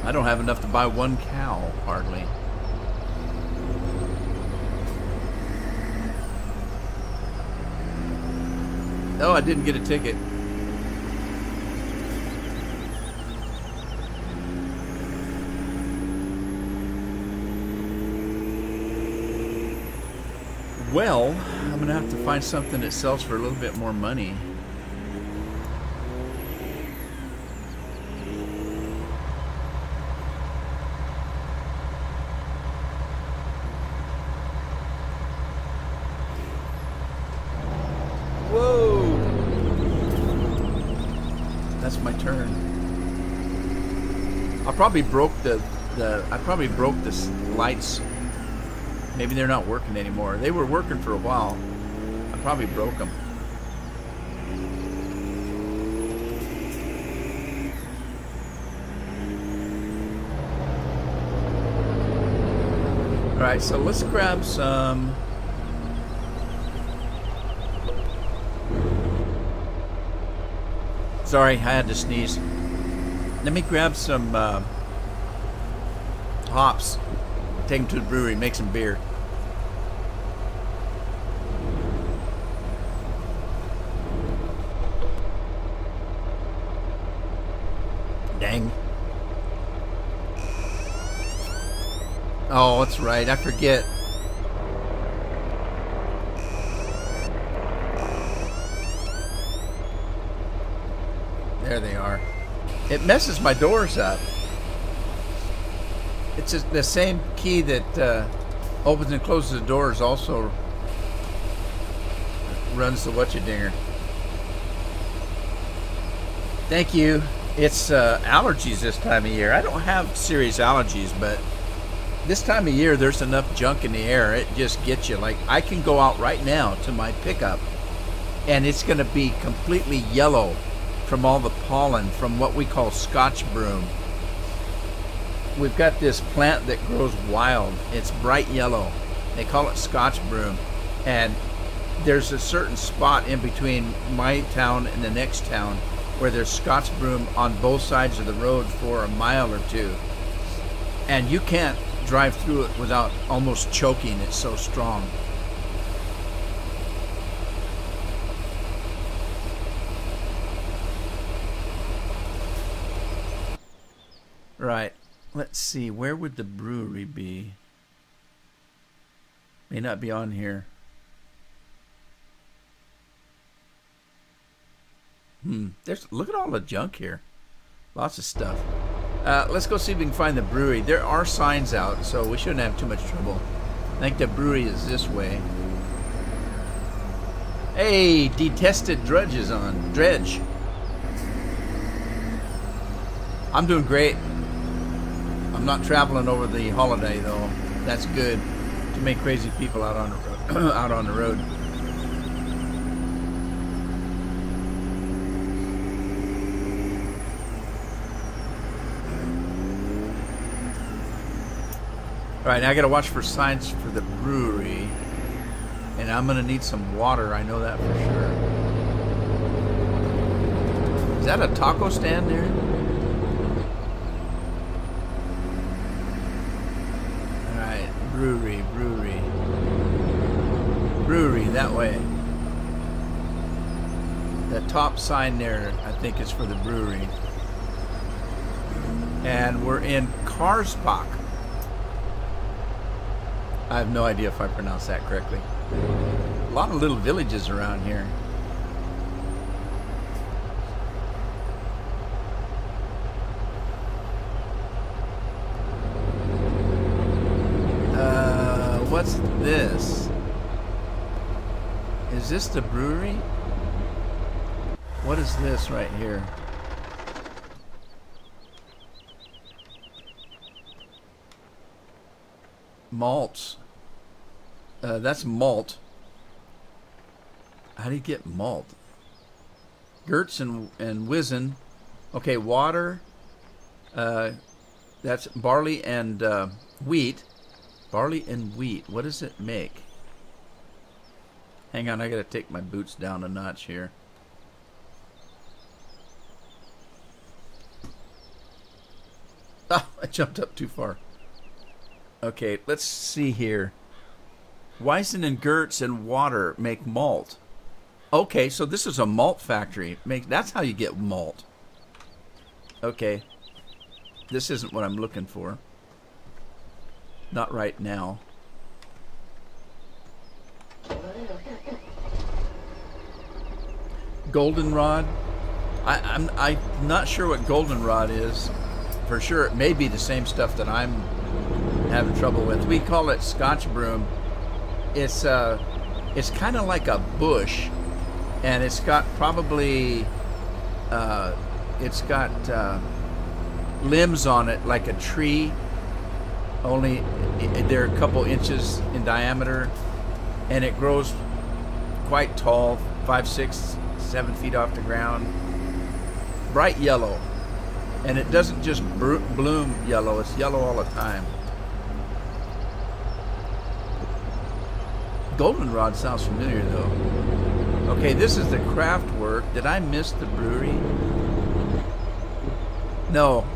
I don't have enough to buy one cow, hardly. Oh, I didn't get a ticket. Well, I'm going to have to find something that sells for a little bit more money. Whoa! That's my turn. I probably broke the lights. Maybe they're not working anymore. They were working for a while. I probably broke them. Alright, so let's grab some... Sorry, I had to sneeze. Let me grab some hops. Take them to the brewery, make some beer. Dang. Oh, that's right. I forget. There they are. It messes my doors up. It's just the same key that opens and closes the doors also runs the whatcha-dinger. Thank you. It's allergies this time of year. I don't have serious allergies, but this time of year there's enough junk in the air. It just gets you. Like, I can go out right now to my pickup and it's going to be completely yellow from all the pollen from what we call Scotch broom. We've got this plant that grows wild. It's bright yellow. They call it Scotch broom. And there's a certain spot in between my town and the next town where there's Scotch broom on both sides of the road for a mile or two. And you can't drive through it without almost choking. It's so strong. Right. Let's see. Where would the brewery be? May not be on here. Look at all the junk here. Lots of stuff. Let's go see if we can find the brewery. There are signs out, so we shouldn't have too much trouble. I think the brewery is this way. Hey, detested Dredge is on. Dredge. I'm doing great. I'm not traveling over the holiday though. That's good. Too many crazy people out on the road. Out on the road. All right, now I got to watch for signs for the brewery, and I'm gonna need some water. I know that for sure. Is that a taco stand there? Brewery, that way. The top sign there, I think, is for the brewery. And we're in Karlsbach. I have no idea if I pronounced that correctly. A lot of little villages around here. What's this? Is this the brewery? What is this right here? Malts. That's malt. How do you get malt? Gertz and Wizen. Okay, water. That's barley and wheat. Barley and wheat. What does it make? Hang on, I gotta take my boots down a notch here. Oh, I jumped up too far. Okay, let's see here. Weizen and Gertz and water make malt. Okay, so this is a malt factory. That's how you get malt. Okay. This isn't what I'm looking for. Not right now. Goldenrod. I'm not sure what goldenrod is. For sure, it may be the same stuff that I'm having trouble with. We call it Scotch broom. It's kind of like a bush, and it's got probably limbs on it like a tree. Only they're a couple inches in diameter, and it grows quite tall, 5, 6, 7 feet off the ground. Bright yellow, and it doesn't just bloom yellow, it's yellow all the time. Goldenrod sounds familiar though. Okay, this is the craft work. Did I miss the brewery? No.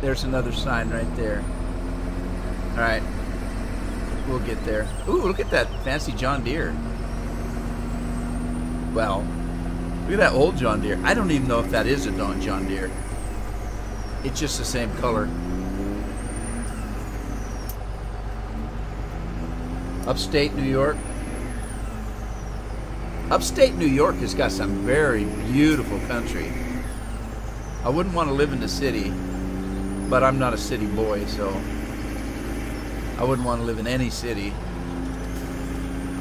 There's another sign right there. Alright. We'll get there. Ooh, look at that fancy John Deere. Well, look at that old John Deere. I don't even know if that is a John Deere. It's just the same color. Upstate New York. Upstate New York has got some very beautiful country. I wouldn't want to live in the city, but I'm not a city boy, so I wouldn't want to live in any city.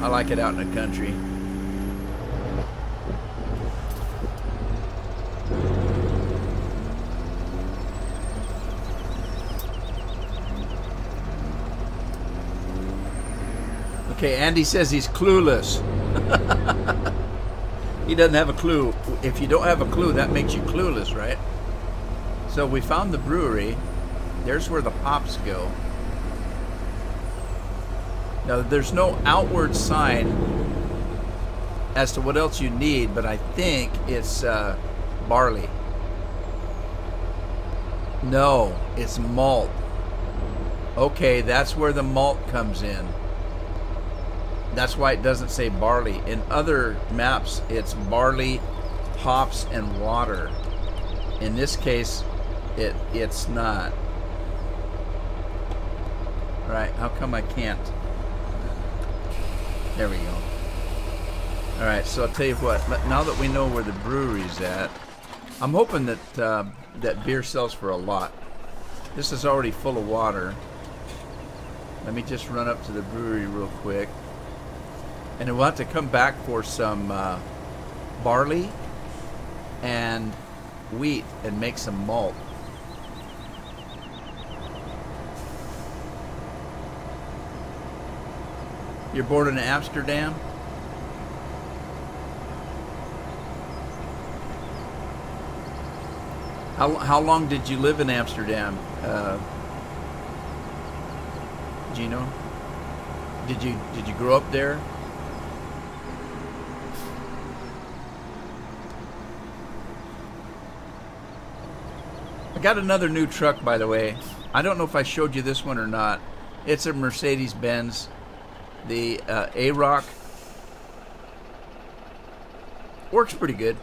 I like it out in the country. Okay, Andy says he's clueless. He doesn't have a clue. If you don't have a clue, that makes you clueless, right? So we found the brewery. There's where the hops go. Now, there's no outward sign as to what else you need, but I think it's barley. No, it's malt. Okay, that's where the malt comes in. That's why it doesn't say barley. In other maps, it's barley, hops, and water. In this case, it's not. Right, how come I can't? There we go. Alright, so I'll tell you what, now that we know where the brewery's at, I'm hoping that that beer sells for a lot. This is already full of water. Let me just run up to the brewery real quick. And we'll have to come back for some barley and wheat and make some malt. You're born in Amsterdam? How long did you live in Amsterdam, Gino? Did you grow up there? I got another new truck, by the way. I don't know if I showed you this one or not. It's a Mercedes-Benz, the A-Rock. Works pretty good.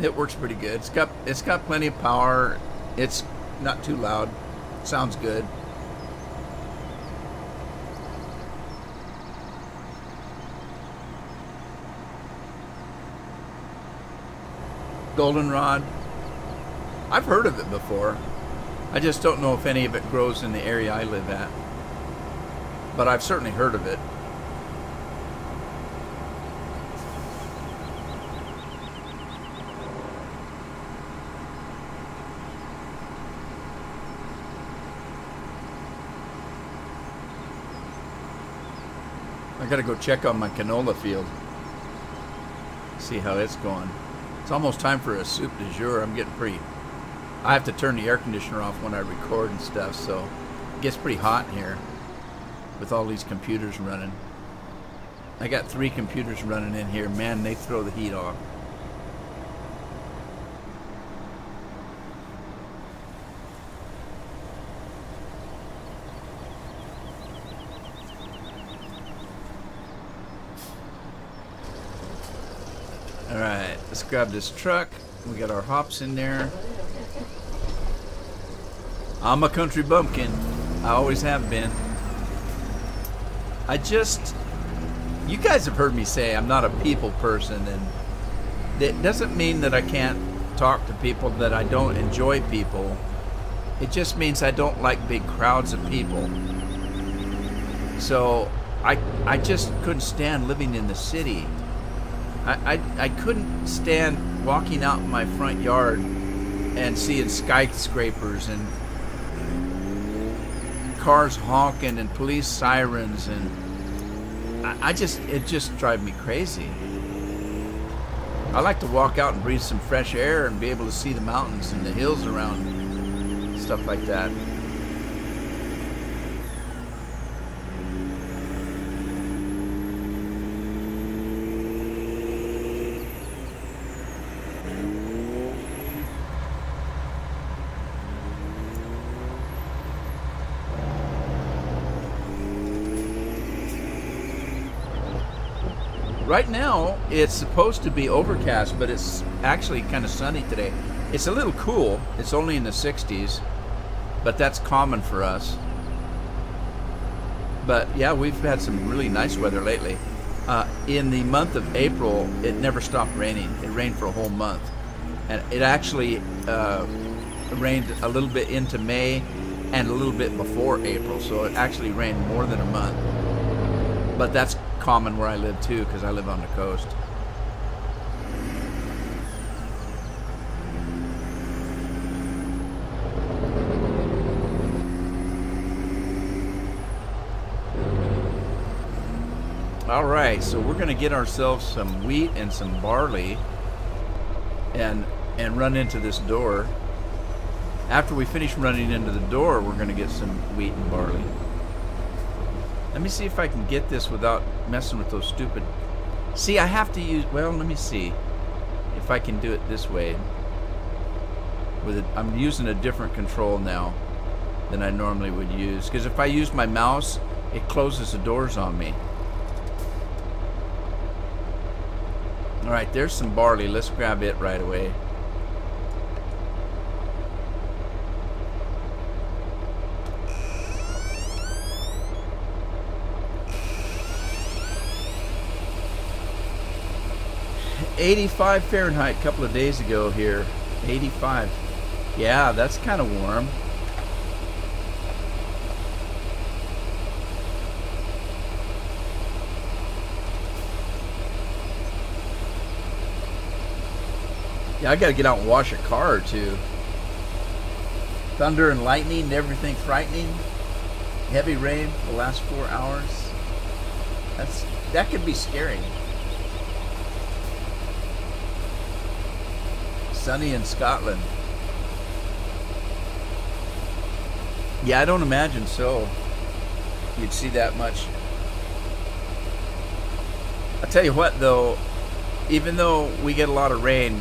It works pretty good. It's got plenty of power. It's not too loud. Sounds good. Goldenrod. I've heard of it before. I just don't know if any of it grows in the area I live at. But I've certainly heard of it. I gotta go check on my canola field. See how it's going. It's almost time for a soup du jour. I'm getting pretty... I have to turn the air conditioner off when I record and stuff, so it gets pretty hot in here with all these computers running. I got 3 computers running in here. Man, they throw the heat off. Alright, let's grab this truck. We got our hops in there. I'm a country bumpkin. I always have been. You guys have heard me say I'm not a people person, and it doesn't mean that I can't talk to people, that I don't enjoy people. It just means I don't like big crowds of people. So I just couldn't stand living in the city. I couldn't stand walking out in my front yard and seeing skyscrapers and cars honking and police sirens, and it just drives me crazy. I like to walk out and breathe some fresh air and be able to see the mountains and the hills around, stuff like that. Right now, it's supposed to be overcast, but it's actually kind of sunny today. It's a little cool. It's only in the 60s, but that's common for us. But yeah, we've had some really nice weather lately. In the month of April, it never stopped raining. It rained for a whole month. And it actually rained a little bit into May and a little bit before April. So it actually rained more than a month. But that's common where I live too, because I live on the coast. All right, so we're going to get ourselves some wheat and some barley and run into this door. After we finish running into the door, we're going to get some wheat and barley. Let me see if I can get this without messing with those stupid... See, I have to use... Well, let me see if I can do it this way. I'm using a different control now. than I normally would use. Because if I use my mouse, it closes the doors on me. Alright, there's some barley. Let's grab it right away. '85 Fahrenheit a couple of days ago here. 85. Yeah, that's kind of warm. Yeah, I gotta get out and wash a car or two. Thunder and lightning and everything frightening. Heavy rain for the last 4 hours. That could be scary. Sunny in Scotland. Yeah, I don't imagine so. You'd see that much. I'll tell you what though, even though we get a lot of rain,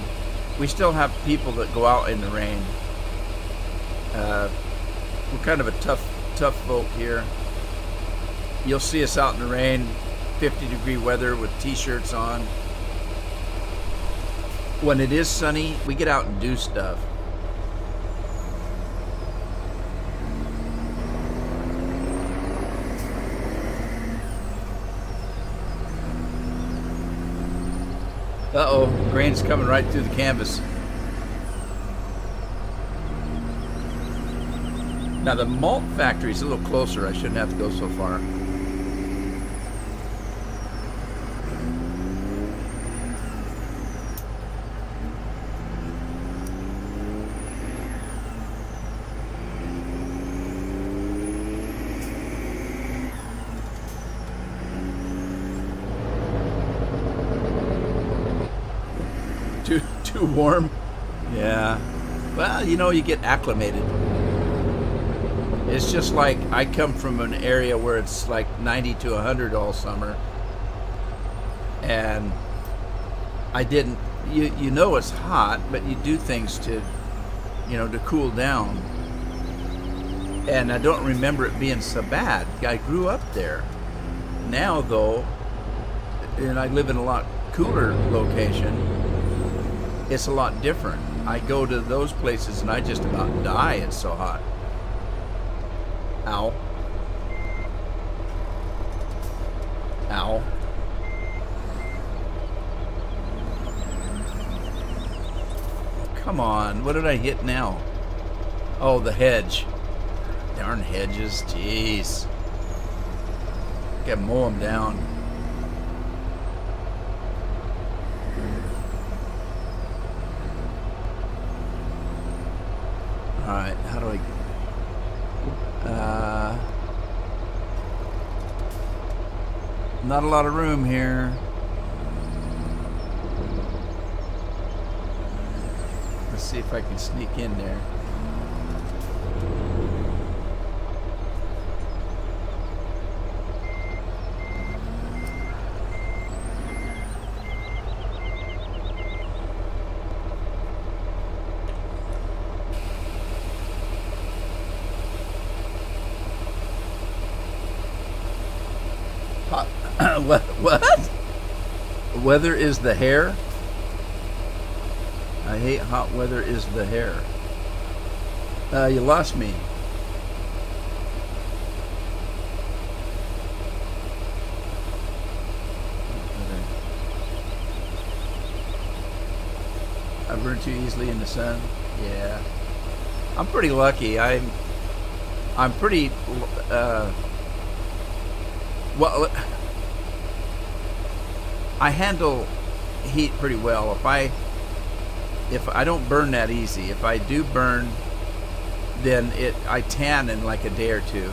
we still have people that go out in the rain. We're kind of a tough folk here. You'll see us out in the rain, 50-degree weather with t-shirts on. When it is sunny, we get out and do stuff. Uh-oh, grain's coming right through the canvas. Now the malt factory's a little closer. I shouldn't have to go so far. Too warm? Yeah. Well, you know, you get acclimated. It's just like I come from an area where it's like 90 to 100 all summer. And I didn't, you know it's hot, but you do things to, you know, to cool down. And I don't remember it being so bad. I grew up there. Now though, and I live in a lot cooler location, it's a lot different. I go to those places and I just about die. It's so hot. Ow. Ow. Come on, what did I hit now? Oh, the hedge. Darn hedges, jeez. Gotta mow them down. Alright, how do I... not a lot of room here. Let's see if I can sneak in there. What? Weather is the hair? I hate hot weather is the hair. You lost me. I burn too easily in the sun. Yeah. I'm pretty lucky. I'm pretty well, I handle heat pretty well. If I don't burn that easy. If I do burn, then I tan in like a day or two.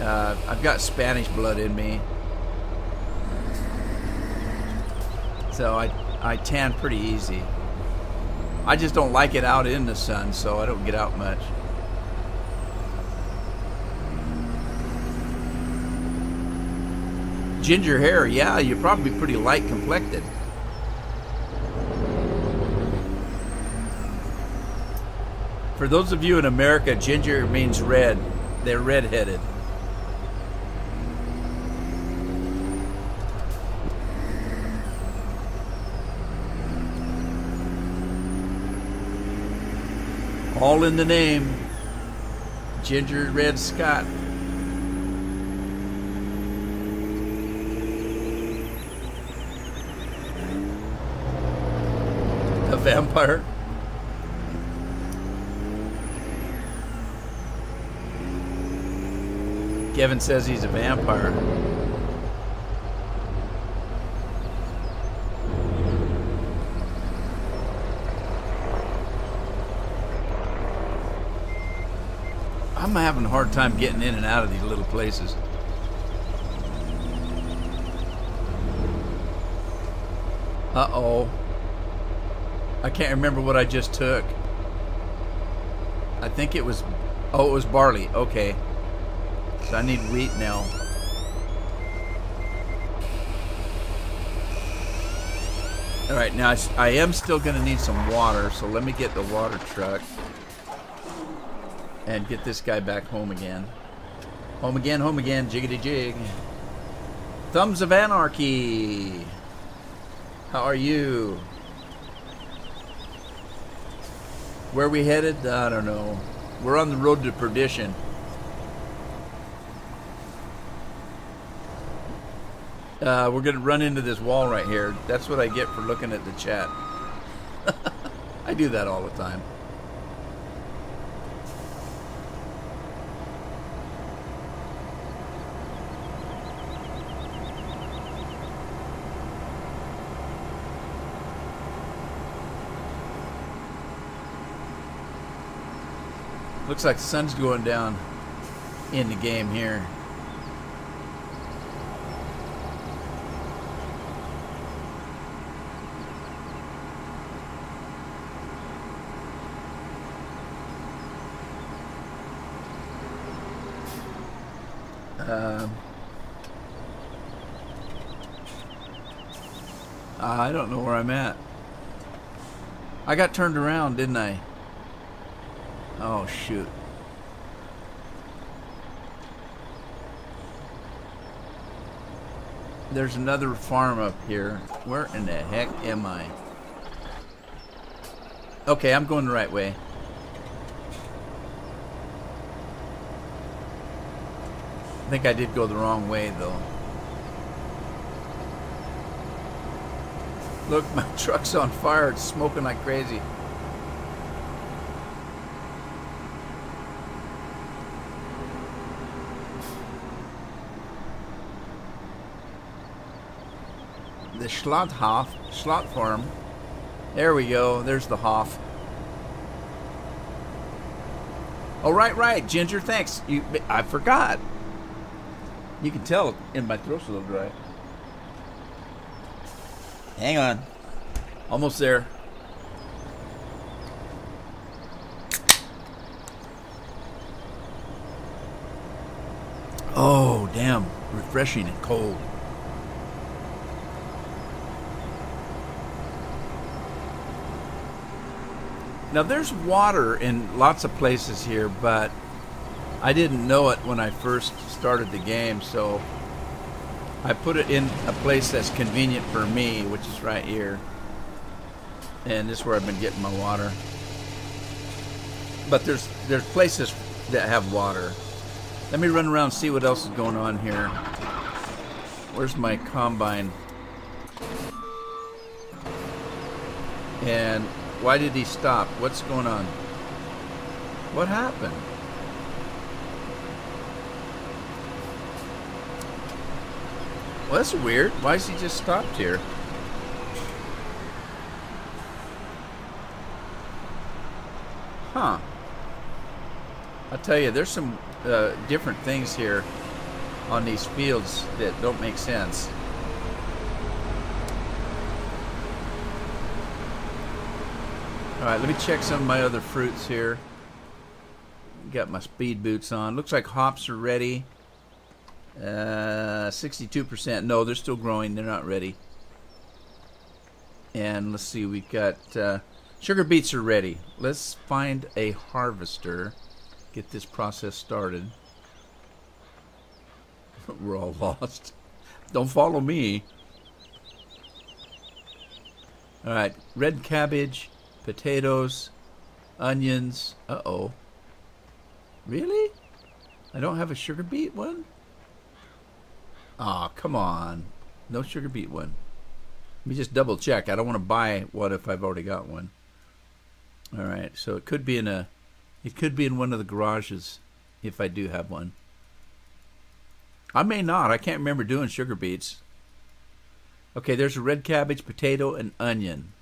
I've got Spanish blood in me, so I tan pretty easy. I just don't like it out in the sun, so I don't get out much. Ginger hair, yeah, you're probably pretty light complected. For those of you in America, ginger means red. They're red-headed. All in the name. Ginger Red Scott. A vampire? Kevin says he's a vampire. I'm having a hard time getting in and out of these little places. Uh-oh. I can't remember what I just took. I think it was... Oh, it was barley. Okay. So I need wheat now. Alright, now I am still going to need some water, so let me get the water truck. And get this guy back home again. Home again, jiggity jig. Thumbs of Anarchy. How are you? Where are we headed? I don't know. We're on the road to perdition. We're going to run into this wall right here. That's what I get for looking at the chat. I do that all the time. Looks like the sun's going down in the game here. I don't know where I'm at. I got turned around, didn't I? Oh, shoot. There's another farm up here. Where in the heck am I? Okay, I'm going the right way. I think I did go the wrong way, though. Look, my truck's on fire. It's smoking like crazy. The Schlott farm. There we go. There's the Hof. Oh, right, Ginger. Thanks. I forgot. You can tell in my throat's a little dry. Hang on. Almost there. Oh, damn. Refreshing and cold. Now, there's water in lots of places here, but I didn't know it when I first started the game, so I put it in a place that's convenient for me, which is right here. And this is where I've been getting my water. But there's places that have water. Let me run around and see what else is going on here. Where's my combine? And why did he stop? What's going on? What happened? Well, that's weird. Why is he just stopped here? Huh. I'll tell you, there's some different things here on these fields that don't make sense. Alright, let me check some of my other fruits here. Got my speed boots on. Looks like hops are ready. 62%. No, they're still growing. They're not ready. And let's see, we've got Sugar beets are ready. Let's find a harvester. Get this process started. We're all lost. Don't follow me. All right, red cabbage, potatoes, onions. Uh-oh. Really? I don't have a sugar beet one? Aw, come on. No sugar beet one. Let me just double check. I don't want to buy one if I've already got one. All right, so it could be in one of the garages if I do have one. I may not. I can't remember doing sugar beets. Okay, there's a red cabbage, potato, and onion.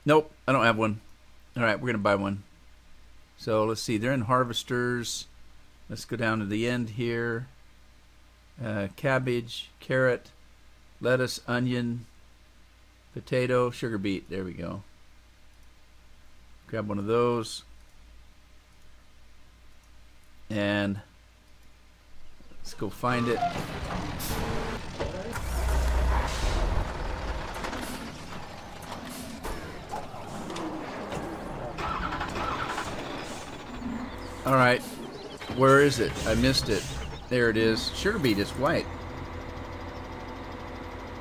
Nope, I don't have one. All right, we're going to buy one. So let's see. They're in harvesters. Let's go down to the end here. Cabbage, carrot, lettuce, onion, potato, sugar beet. There we go. Grab one of those. And let's go find it. All right. Where is it? I missed it. There it is. Sugar beet is white.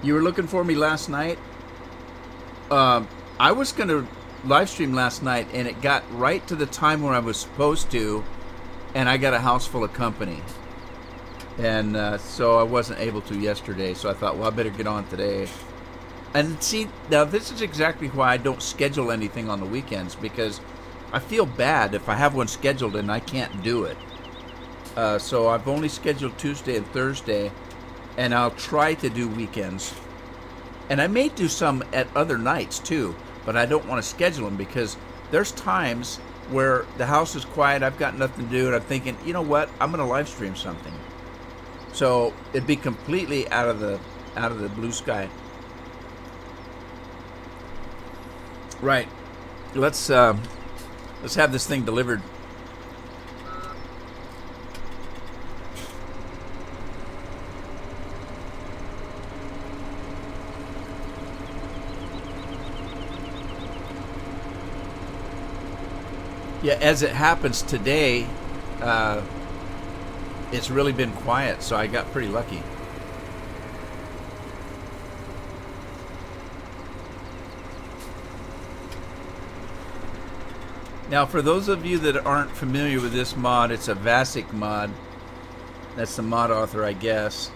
You were looking for me last night? I was going to live stream last night, and it got right to the time where I was supposed to, and I got a house full of company. And so I wasn't able to yesterday, so I thought, well, I better get on today. And see, now this is exactly why I don't schedule anything on the weekends, because I feel bad if I have one scheduled and I can't do it. So I've only scheduled Tuesday and Thursday, and I'll try to do weekends. And I may do some at other nights too, but I don't want to schedule them because there's times where the house is quiet, I've got nothing to do, and I'm thinking, you know what, I'm going to live stream something. So it'd be completely out of the blue sky. Right. Let's have this thing delivered. Yeah, as it happens today, it's really been quiet, so I got pretty lucky. Now, for those of you that aren't familiar with this mod, it's a Vasic mod. That's the mod author, I guess.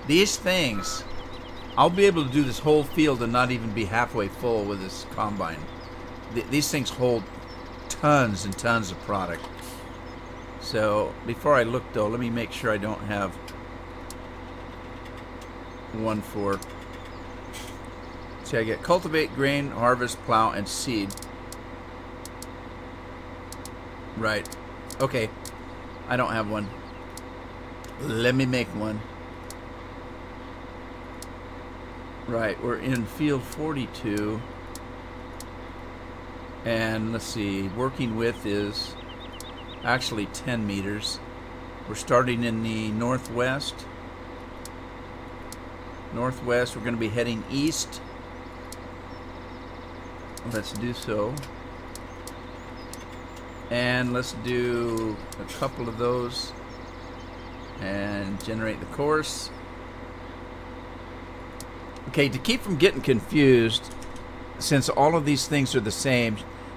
These things, I'll be able to do this whole field and not even be halfway full with this combine. These things hold tons and tons of product. So before I look though, let me make sure I don't have one for. See, I get cultivate, grain, harvest, plow, and seed. Right. Okay. I don't have one. Let me make one. Right, we're in field 42. And let's see, working width is actually 10 meters. We're starting in the northwest. Northwest, we're going to be heading east. Let's do so. And let's do a couple of those and generate the course. Okay, to keep from getting confused, since all of these things are the same,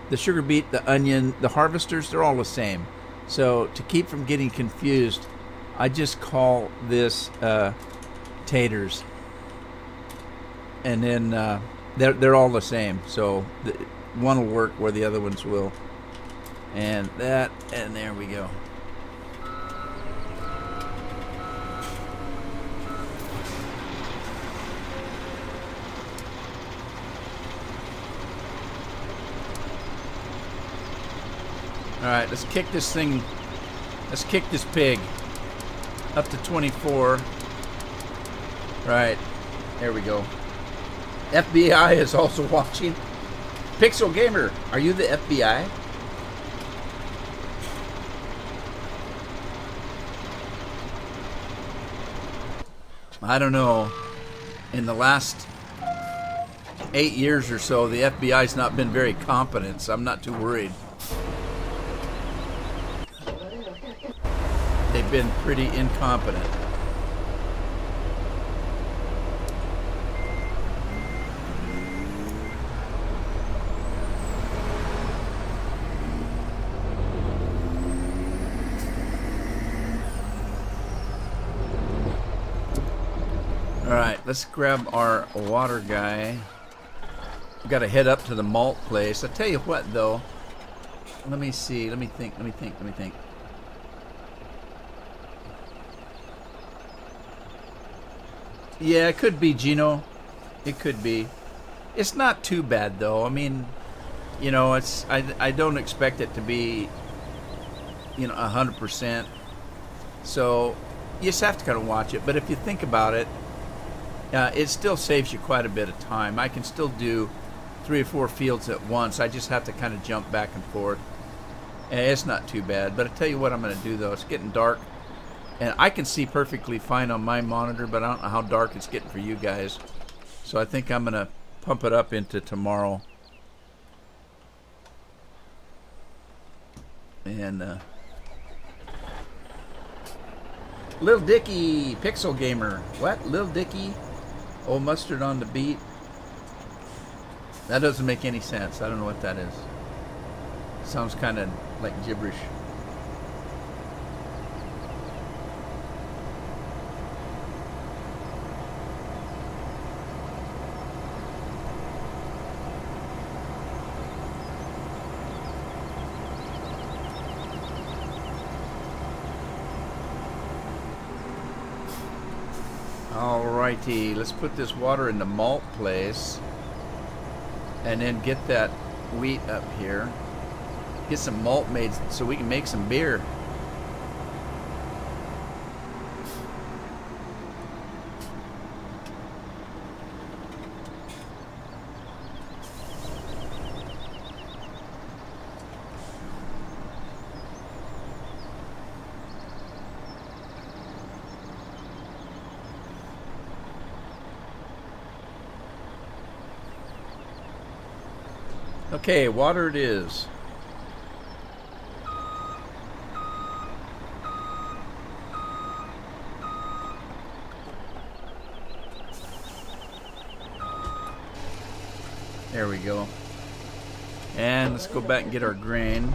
the sugar beet, the onion, the harvesters, they're all the same. So to keep from getting confused, I just call this taters. And then they're all the same. So one will work where the other ones will. And that, and there we go. Alright, let's kick this thing, let's kick this pig up to 24. Right, there we go. FBI is also watching. Pixel Gamer, are you the FBI? I don't know. In the last 8 years or so, the FBI's not been very competent, so I'm not too worried. They've been pretty incompetent. Alright, let's grab our water guy. We've got to head up to the malt place. I tell you what, though. Let me see. Let me think. Yeah, it could be, Gino. It could be. It's not too bad, though. I mean, you know, I don't expect it to be, you know, 100%. So you just have to kind of watch it. But if you think about it, it still saves you quite a bit of time. I can still do 3 or 4 fields at once. I just have to kind of jump back and forth. And it's not too bad. But I tell you what I'm going to do, though. It's getting dark. And I can see perfectly fine on my monitor, but I don't know how dark it's getting for you guys. So I think I'm going to pump it up into tomorrow. And Lil Dicky, Pixel Gamer. What? Lil Dicky? Old Mustard on the beat? That doesn't make any sense. I don't know what that is. Sounds kind of like gibberish. Alrighty, let's put this water in the malt place and then get that wheat up here. Get some malt made so we can make some beer. Okay, water it is. There we go. And let's go back and get our grain.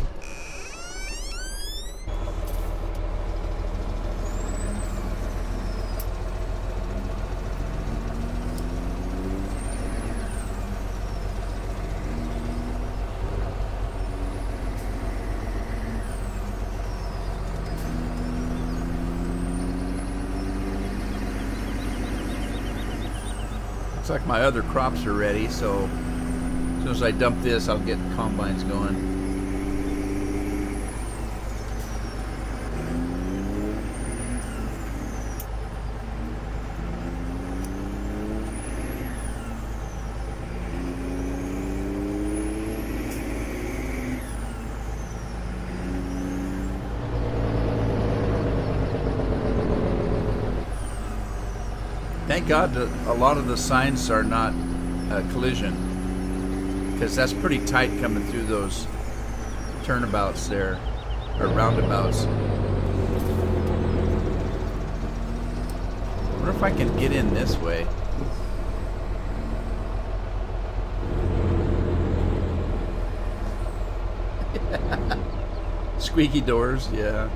Looks like my other crops are ready, so as soon as I dump this, I'll get combines going. Thank God that a lot of the signs are not collision, because that's pretty tight coming through those turnabouts there, or roundabouts. I wonder if I can get in this way. Squeaky doors, yeah.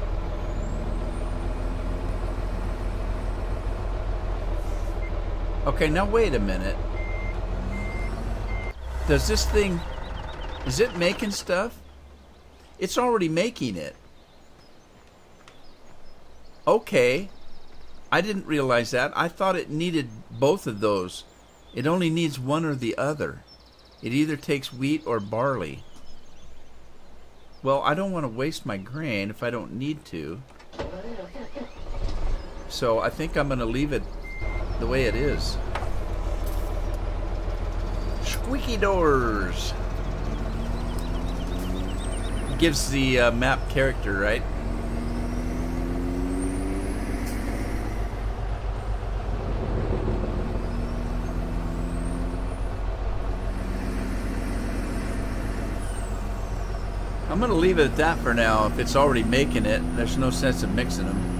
Okay, now wait a minute. Does this thing, is it making stuff? It's already making it. Okay. I didn't realize that. I thought it needed both of those. It only needs one or the other. It either takes wheat or barley. Well, I don't want to waste my grain if I don't need to. So I think I'm going to leave it the way it is. Squeaky doors. Gives the map character, right? I'm going to leave it at that for now. If it's already making it, there's no sense in mixing them.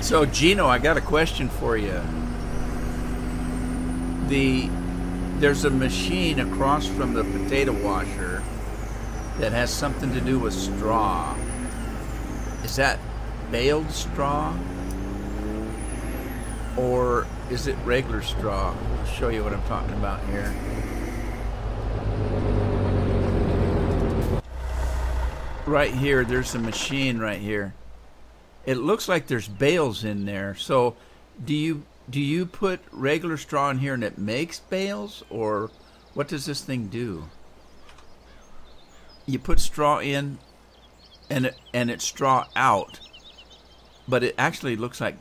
So, Gino, I got a question for you. There's a machine across from the potato washer that has something to do with straw. Is that baled straw? Or is it regular straw? I'll show you what I'm talking about here. Right here, there's a machine right here. It looks like there's bales in there. So do you put regular straw in here and it makes bales, or what does this thing do? You put straw in and it's straw out, but it actually looks like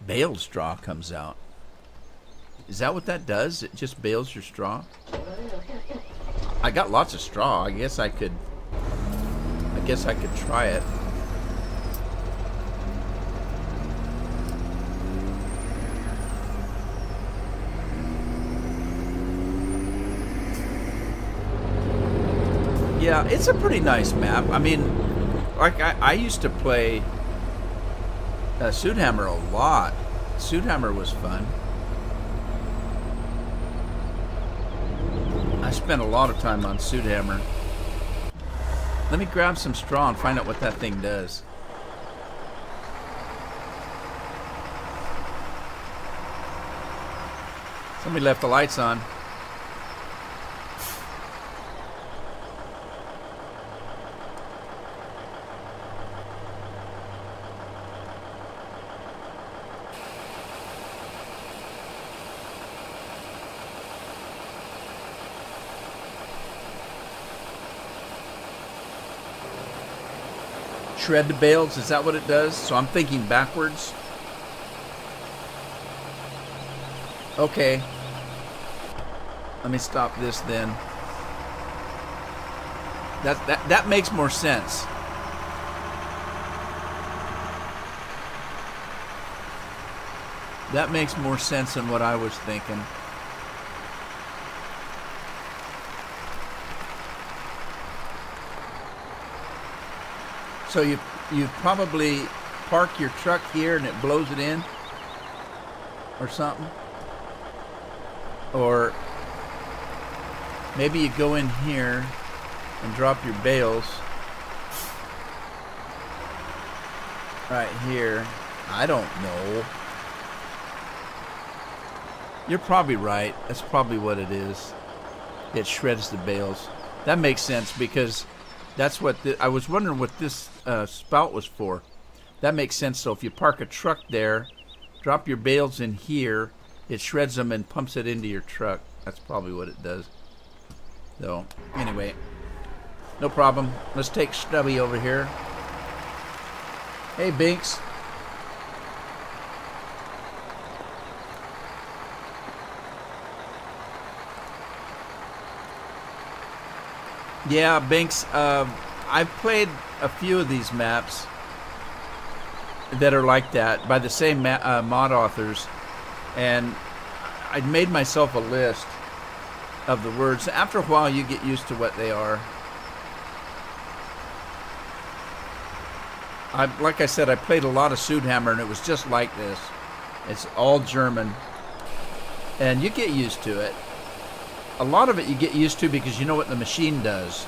baled straw comes out. Is that what that does? It just bales your straw? I got lots of straw. I guess I could try it. Yeah, it's a pretty nice map. I mean, like I used to play Suithammer a lot. Suithammer was fun. I spent a lot of time on Suithammer. Let me grab some straw and find out what that thing does. Somebody left the lights on. Shred the bales, is that what it does? So I'm thinking backwards. Okay. Let me stop this then. That makes more sense. That makes more sense than what I was thinking. So you probably park your truck here and it blows it in or something. Or maybe you go in here and drop your bales right here. I don't know. You're probably right. That's probably what it is. It shreds the bales. That makes sense because that's what I was wondering what this spout was for. That makes sense. So if you park a truck there, drop your bales in here, it shreds them and pumps it into your truck. That's probably what it does. So anyway, no problem. Let's take Stubby over here. Hey, Binks. Yeah, Binks, I've played a few of these maps that are like that by the same mod authors, and I made myself a list of the words. After a while, you get used to what they are. Like I said, I played a lot of Suithammer, and it was just like this. It's all German, and you get used to it. A lot of it you get used to because you know what the machine does.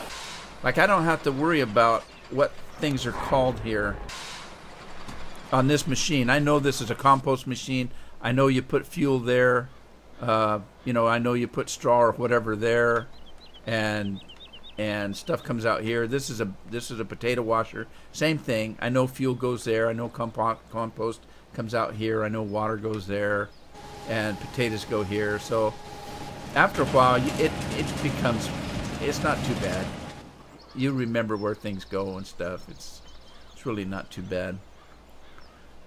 Like, I don't have to worry about what things are called here on this machine. I know this is a compost machine. I know you put fuel there. You know, I know you put straw or whatever there, and stuff comes out here. This is a potato washer. Same thing. I know fuel goes there. I know compost comes out here. I know water goes there, and potatoes go here. So after a while, it's not too bad. You remember where things go and stuff. It's really not too bad.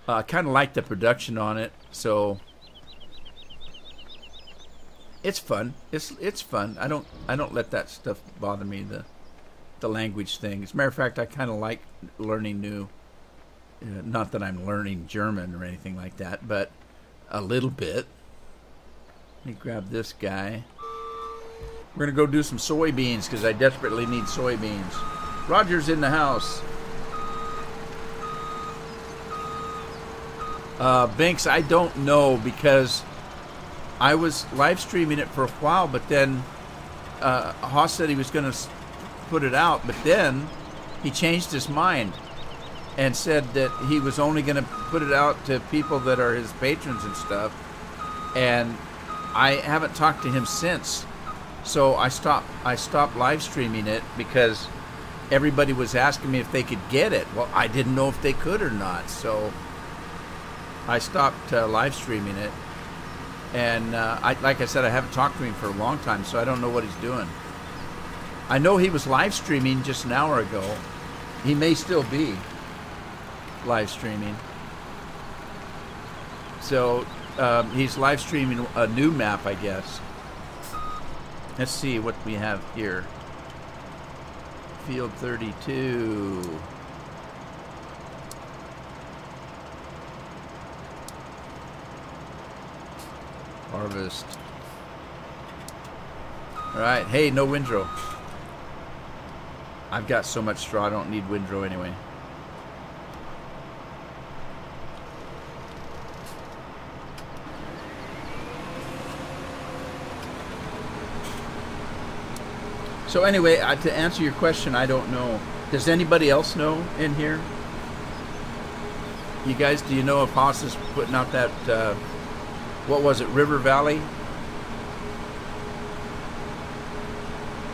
I kind of like the production on it, so it's fun. It's fun. I don't let that stuff bother me. The language thing. As a matter of fact, I kind of like learning new. Not that I'm learning German or anything like that, but a little bit. Let me grab this guy. We're gonna go do some soybeans because I desperately need soybeans. Roger's in the house. Binks, I don't know because I was live streaming it for a while, but then Haas said he was going to put it out, but then he changed his mind and said that he was only going to put it out to people that are his patrons and stuff. And I haven't talked to him since, so I stopped live streaming it because everybody was asking me if they could get it. Well, I didn't know if they could or not, so I stopped live streaming it. And like I said, I haven't talked to him for a long time, so I don't know what he's doing. I know he was live streaming just an hour ago. He may still be live streaming. So he's live streaming a new map, I guess. Let's see what we have here. Field 32. Harvest. Alright, hey, no windrow. I've got so much straw, I don't need windrow anyway. So anyway, to answer your question, I don't know. Does anybody else know in here? You guys, do you know if Haas is putting out that, what was it, River Valley?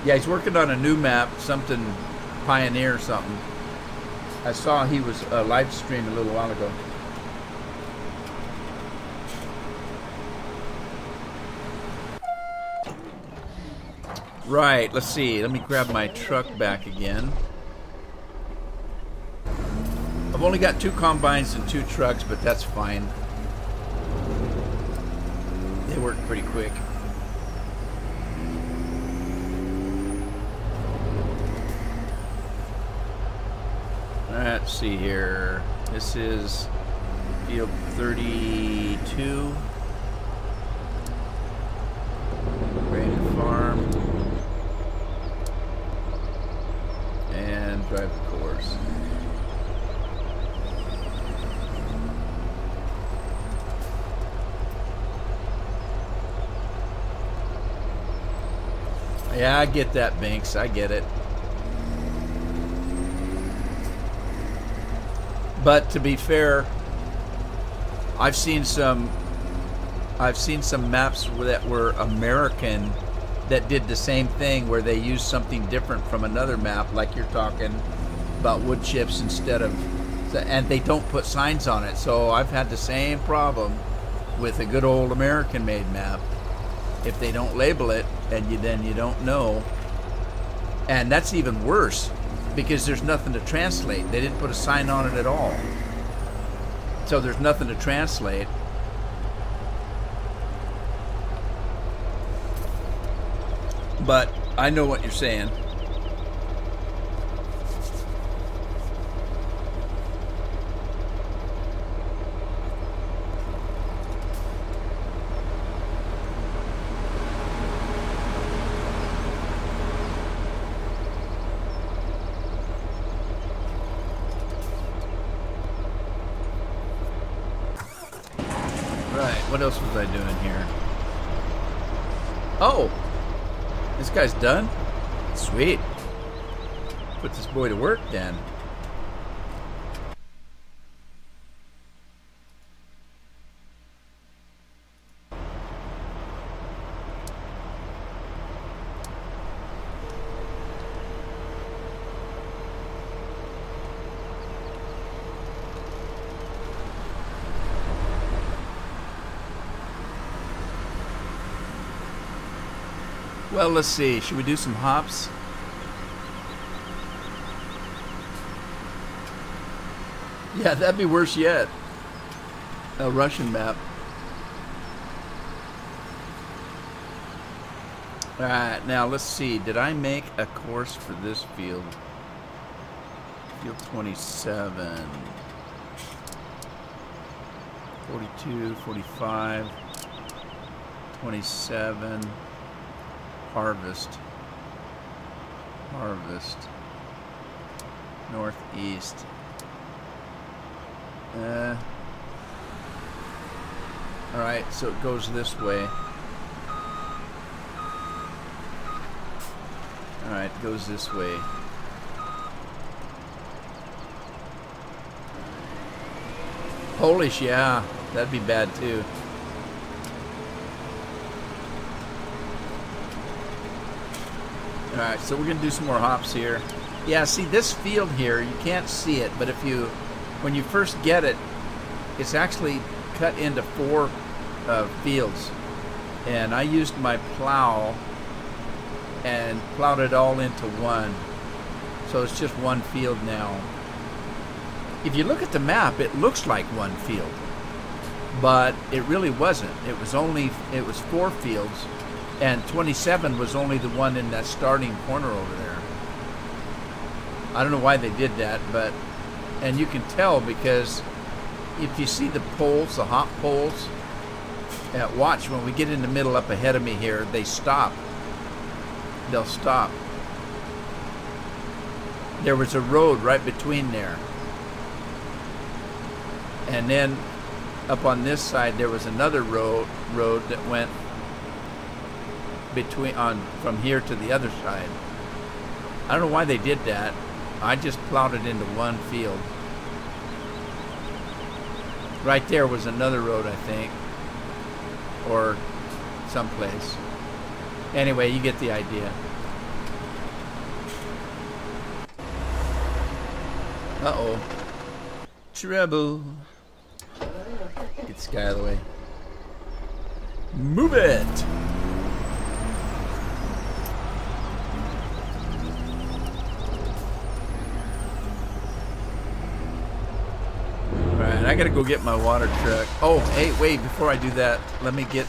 Yeah, he's working on a new map, something Pioneer or something. I saw he was live streaming a little while ago. Right, let's see. Let me grab my truck back again. I've only got 2 combines and 2 trucks, but that's fine. They work pretty quick. Let's see here. This is field 32. Grain farm. And drive the course. Yeah, I get that, Binks. I get it. But to be fair, I've seen some maps that were American that did the same thing, where they used something different from another map, like you're talking about wood chips instead of, and they don't put signs on it. So I've had the same problem with a good old American-made map. If they don't label it, and then you don't know, and that's even worse because there's nothing to translate. They didn't put a sign on it at all, so there's nothing to translate. But I know what you're saying. What else was I doing here? Oh! This guy's done? Sweet. Put this boy to work then. Well, let's see. Should we do some hops? Yeah, that'd be worse yet. a Russian map. Alright, now let's see. Did I make a course for this field? Field 27. 42, 45, 27. Harvest. Northeast. Alright, so it goes this way. Alright, it goes this way. Polish, yeah, that'd be bad too. Alright, so we're going to do some more hops here. Yeah, see this field here, you can't see it, but if you, when you first get it, it's actually cut into 4 fields. And I used my plow and plowed it all into one. So it's just one field now. If you look at the map, it looks like one field, but it really wasn't. It was 4 fields, and 27 was only the one in that starting corner over there. I don't know why they did that, but, and you can tell because if you see the poles, the hop poles, watch when we get in the middle up ahead of me here, they stop. They'll stop. There was a road right between there. And then up on this side there was another road that went from here to the other side. I don't know why they did that. I just plowed it into one field. Right there was another road, I think, or someplace. Anyway, you get the idea. Uh-oh. Trouble. Get this guy out of the way. Move it! Alright, I gotta go get my water truck. Oh, hey, wait, before I do that, let me get,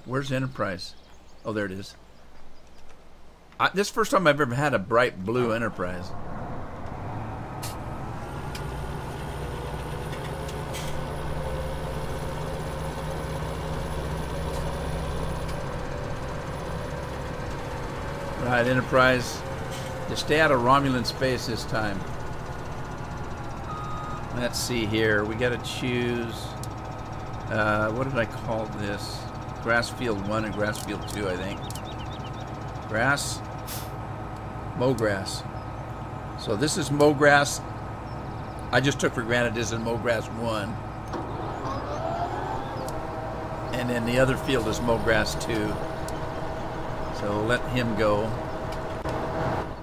where's Enterprise? Oh, there it is. This is the first time I've ever had a bright blue Enterprise. Right, Enterprise. Just stay out of Romulan space this time. Let's see here. We gotta choose. What did I call this? Grass Field 1 and Grass Field 2, I think. Grass. Mow grass. So this is mow grass. I just took for granted this is mow grass 1. And then the other field is mow grass 2. So let him go.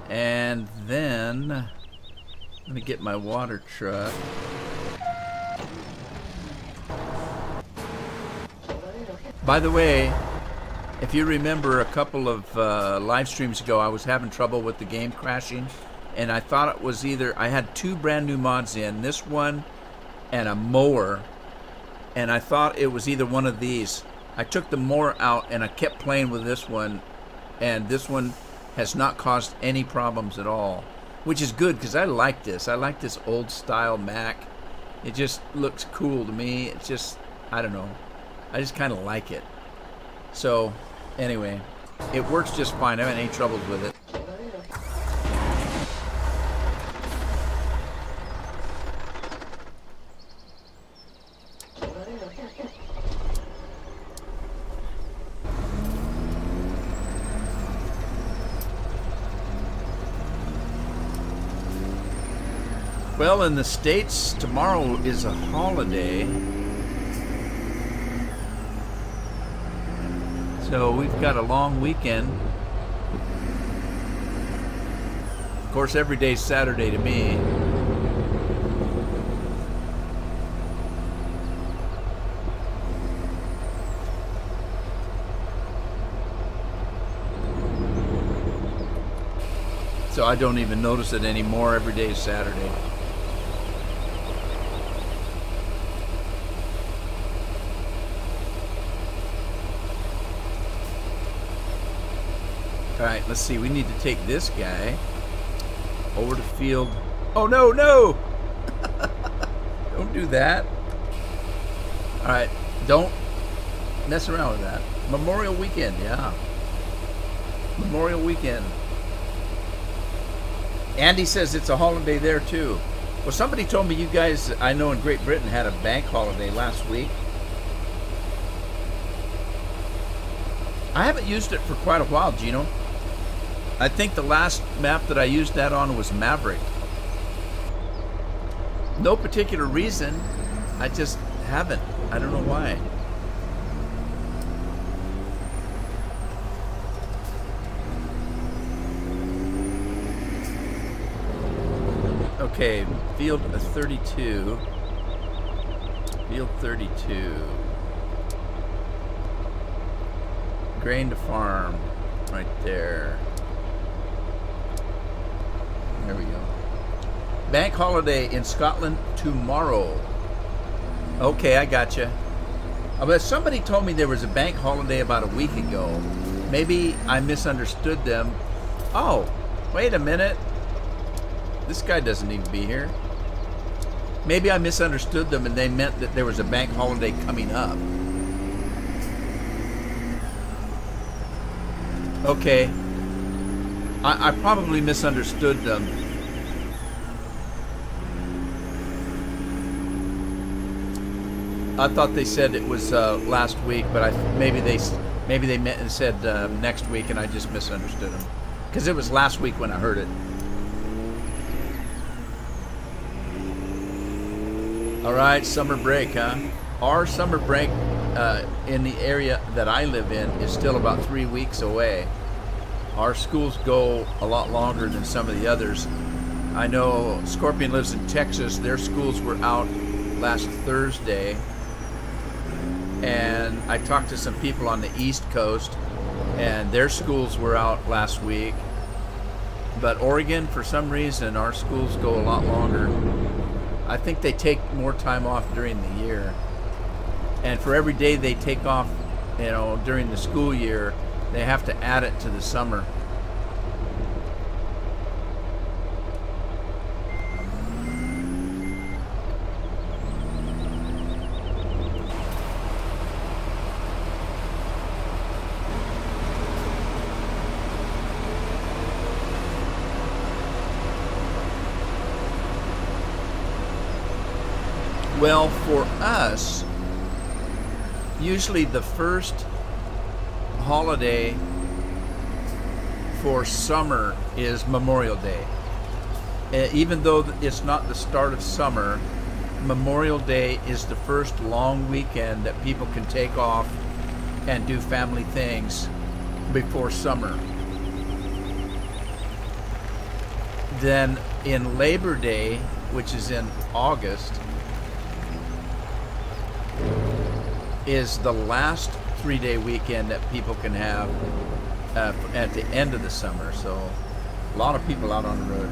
And then I'm gonna get my water truck. By the way, if you remember a couple of live streams ago, I was having trouble with the game crashing, and I thought it was either I had 2 brand new mods in, this one and a mower, and I thought it was either one of these. I took the mower out and I kept playing with this one, and this one has not caused any problems at all, which is good because I like this. I like this old style Mac. It just looks cool to me. It's just, I don't know, I just kind of like it. So anyway, it works just fine. I haven't any troubles with it. Well, in the States, tomorrow is a holiday. So we've got a long weekend. Of course, every day's Saturday to me. So I don't even notice it anymore. Every day is Saturday. All right, let's see. We need to take this guy over to field. Oh, no, no! Don't do that. All right, don't mess around with that. Memorial Weekend, yeah. Memorial Weekend. Andy says it's a holiday there, too. Well, somebody told me you guys, I know in Great Britain, had a bank holiday last week. I haven't used it for quite a while, Gino. I think the last map that I used that on was Maverick. No particular reason. I just haven't. I don't know why. Okay, field 32. Field 32. Grain to farm. Right there. There we go. Bank holiday in Scotland tomorrow. Okay, I gotcha. But somebody told me there was a bank holiday about a week ago. Maybe I misunderstood them. Oh, wait a minute. This guy doesn't need to be here. Maybe I misunderstood them and they meant that there was a bank holiday coming up. Okay. I probably misunderstood them. I thought they said it was last week, but maybe they meant and said next week, and I just misunderstood them because it was last week when I heard it. All right, summer break, huh? Our summer break in the area that I live in is still about 3 weeks away. Our schools go a lot longer than some of the others. I know Scorpion lives in Texas. Their schools were out last Thursday. And I talked to some people on the East Coast, and their schools were out last week. But Oregon, for some reason, our schools go a lot longer. I think they take more time off during the year. And for every day they take off, you know, during the school year, they have to add it to the summer. Well, for us, usually the first holiday for summer is Memorial Day. Even though it's not the start of summer, Memorial Day is the first long weekend that people can take off and do family things before summer. Then in Labor Day, which is in August, is the last 3-day weekend that people can have at the end of the summer. So a lot of people out on the road.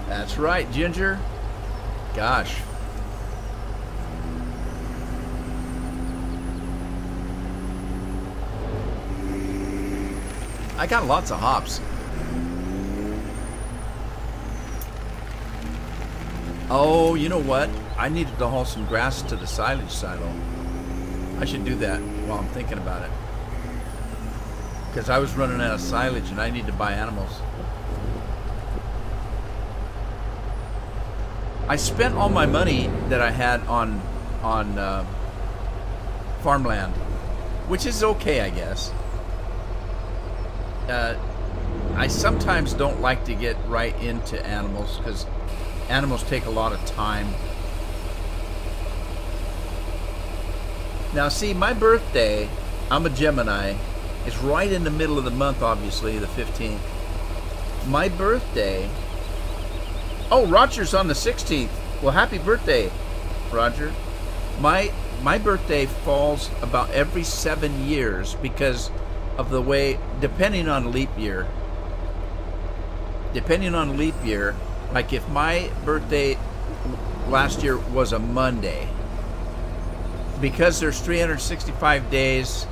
That's right, Ginger. Gosh. I got lots of hops. Oh, you know what? I needed to haul some grass to the silage silo. I should do that while I'm thinking about it. Because I was running out of silage and I need to buy animals. I spent all my money that I had on farmland, which is okay, I guess. I sometimes don't like to get right into animals because animals take a lot of time. Now see, my birthday, I'm a Gemini, is right in the middle of the month, obviously, the 15th. My birthday, oh, Roger's on the 16th. Well, happy birthday, Roger. My birthday falls about every 7 years because of the way, depending on leap year, like if my birthday last year was a Monday, because there's 365 days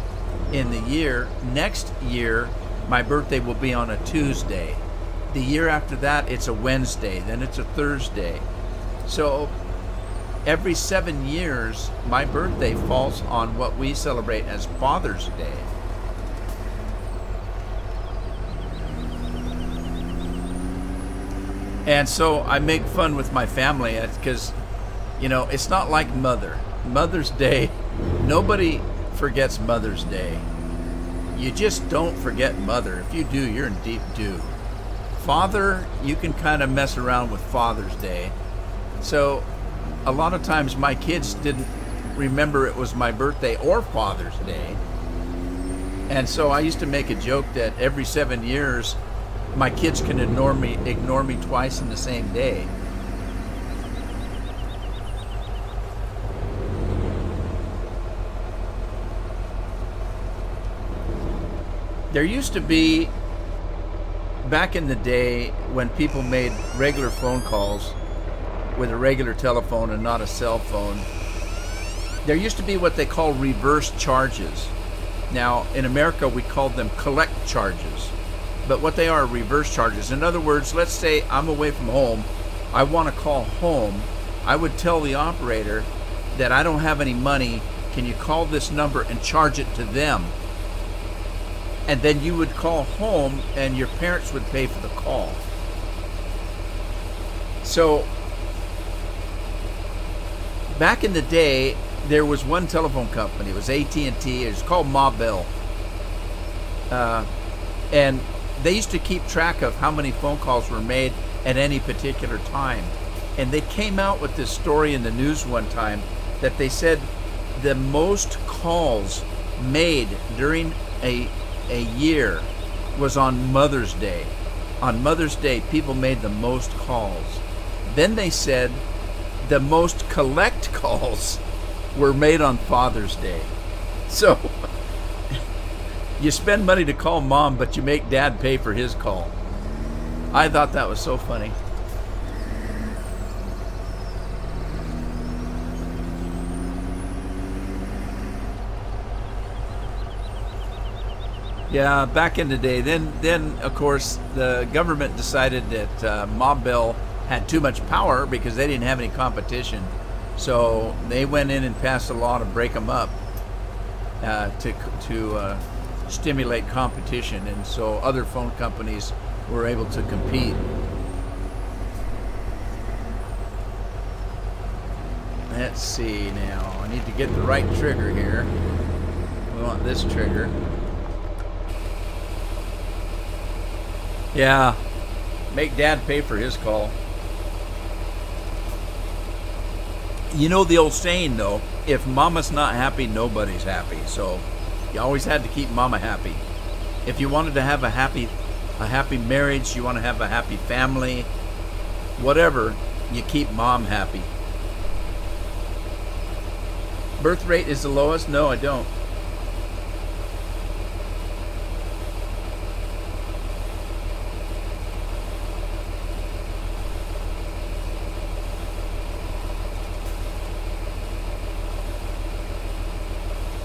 in the year, next year my birthday will be on a Tuesday. The year after that, it's a Wednesday. Then it's a Thursday. So every 7 years, my birthday falls on what we celebrate as Father's Day. And so I make fun with my family because, you know, it's not like Mother's Day. Nobody forgets Mother's Day. You just don't forget Mother. If you do, you're in deep doo. Father, you can kind of mess around with Father's Day. So a lot of times my kids didn't remember it was my birthday or Father's Day. And so I used to make a joke that every 7 years, my kids can ignore me twice in the same day. There used to be, back in the day, when people made regular phone calls with a regular telephone and not a cell phone, there used to be what they call reverse charges. Now, in America, we called them collect charges. But what they are reverse charges. In other words, let's say I'm away from home. I want to call home. I would tell the operator that I don't have any money. Can you call this number and charge it to them? And then you would call home and your parents would pay for the call. So back in the day, there was one telephone company. It was AT&T. It was called Ma Bell. And they used to keep track of how many phone calls were made at any particular time. And they came out with this story in the news one time that they said the most calls made during a year was on Mother's Day. On Mother's Day, people made the most calls. Then they said the most collect calls were made on Father's Day. So you spend money to call mom, but you make dad pay for his call. I thought that was so funny. Yeah, back in the day. Then of course, the government decided that Ma Bell had too much power because they didn't have any competition. So they went in and passed a law to break them up to stimulate competition, and so other phone companies were able to compete. Let's see now. I need to get the right trigger here. We want this trigger. Yeah, make dad pay for his call. You know the old saying though, if mama's not happy, nobody's happy. So you always had to keep mama happy. If you wanted to have a happy marriage, you want to have a happy family, whatever, you keep mom happy. Birth rate is the lowest? No, I don't.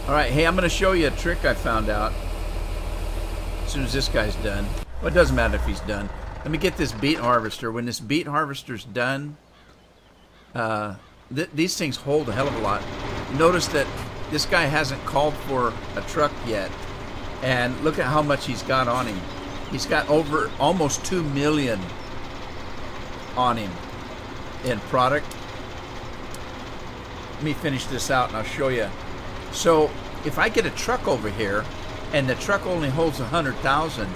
Alright, hey, I'm going to show you a trick I found out as soon as this guy's done. Well, it doesn't matter if he's done. Let me get this beet harvester. When this beet harvester's done, these things hold a hell of a lot. Notice that this guy hasn't called for a truck yet. And look at how much he's got on him. He's got over almost 2 million on him in product. Let me finish this out and I'll show you. So if I get a truck over here and the truck only holds 100,000,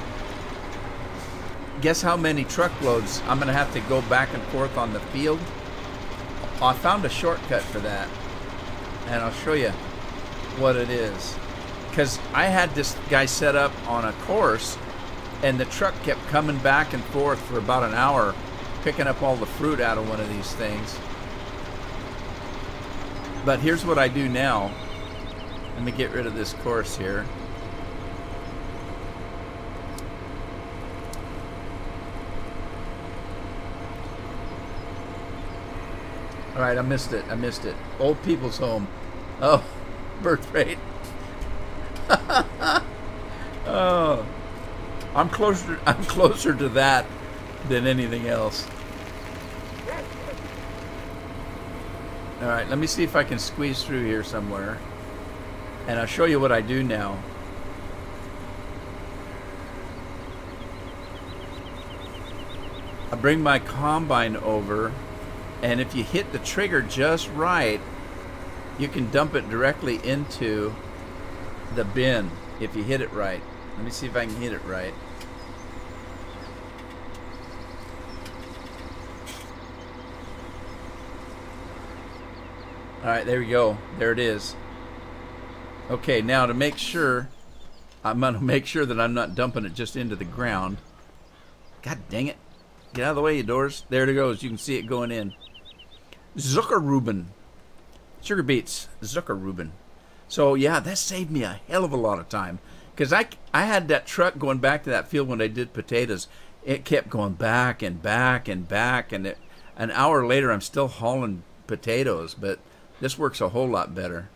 guess how many truckloads I'm going to have to go back and forth on the field? I found a shortcut for that, and I'll show you what it is. Because I had this guy set up on a course, and the truck kept coming back and forth for about an hour, picking up all the fruit out of one of these things. But here's what I do now. Let me get rid of this course here. All right, I missed it. Old people's home. Oh, birth rate. Oh. I'm closer to that than anything else. All right, let me see if I can squeeze through here somewhere, and I'll show you what I do now. I bring my combine over, and if you hit the trigger just right, you can dump it directly into the bin if you hit it right. Let me see if I can hit it right. All right, there we go. There it is. Okay, now to make sure, I'm going to make sure that I'm not dumping it just into the ground. God dang it. Get out of the way, you doors. There it goes. You can see it going in. Zuckerrüben. Sugar beets. Zuckerrüben. So, yeah, that saved me a hell of a lot of time. Because I had that truck going back to that field when I did potatoes. It kept going back and back and back. And an hour later, I'm still hauling potatoes. But this works a whole lot better.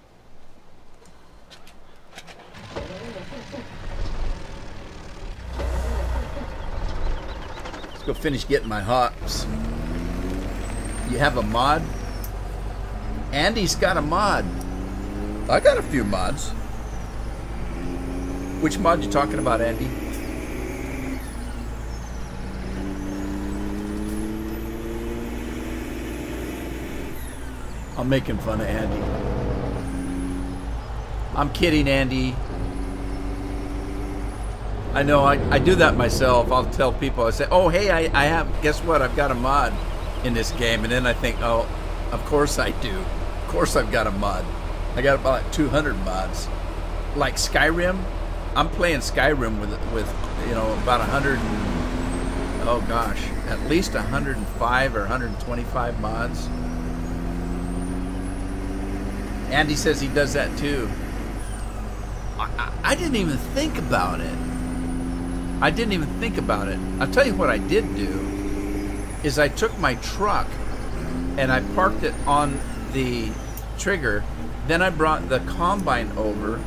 Let's go finish getting my hops. You have a mod? Andy's got a mod. I got a few mods. Which mod you talking about, Andy? I'm making fun of Andy. I'm kidding, Andy. I know, I do that myself. I'll tell people, I say, oh, hey, I have, guess what? I've got a mod in this game. And then I think, oh, of course I do. Of course I've got a mod. I got about 200 mods. Like Skyrim, I'm playing Skyrim with you know, about 100, oh gosh, at least 105 or 125 mods. Andy says he does that too. I didn't even think about it. I didn't even think about it. I'll tell you what I did do is I took my truck and I parked it on the trigger. Then I brought the combine over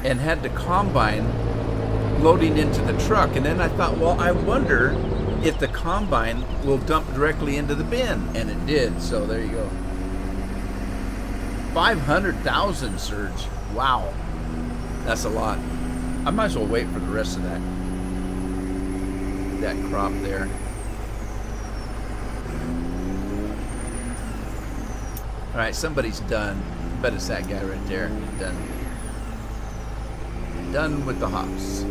and had the combine loading into the truck. And then I thought, well, I wonder if the combine will dump directly into the bin. And it did. So there you go. 500,000 surge. Wow. That's a lot. I might as well wait for the rest of that crop there. All right, somebody's done. I bet it's that guy right there. Done. Done with the hops.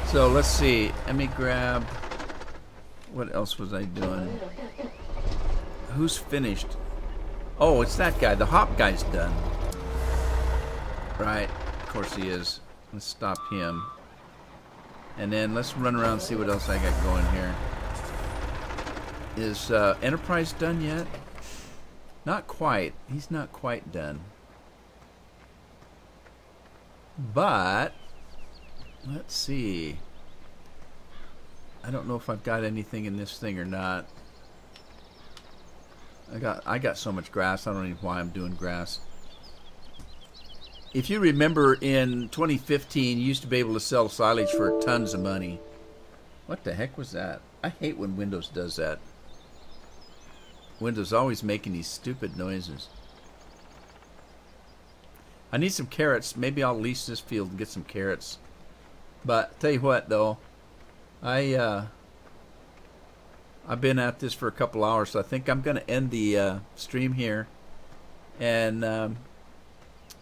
So let's see. Let me grab. What else was I doing? Who's finished? Oh, it's that guy. The hop guy's done. Right. Of course he is. Let's stop him. And then let's run around and see what else I got going here. Is Enterprise done yet? Not quite. He's not quite done. But let's see. I don't know if I've got anything in this thing or not. I got so much grass. I don't know why I'm doing grass. If you remember, in 2015, you used to be able to sell silage for tons of money. What the heck was that? I hate when Windows does that. Windows always making these stupid noises. I need some carrots. Maybe I'll lease this field and get some carrots. But tell you what, though, I've been at this for a couple hours, so I think I'm going to end the stream here. And I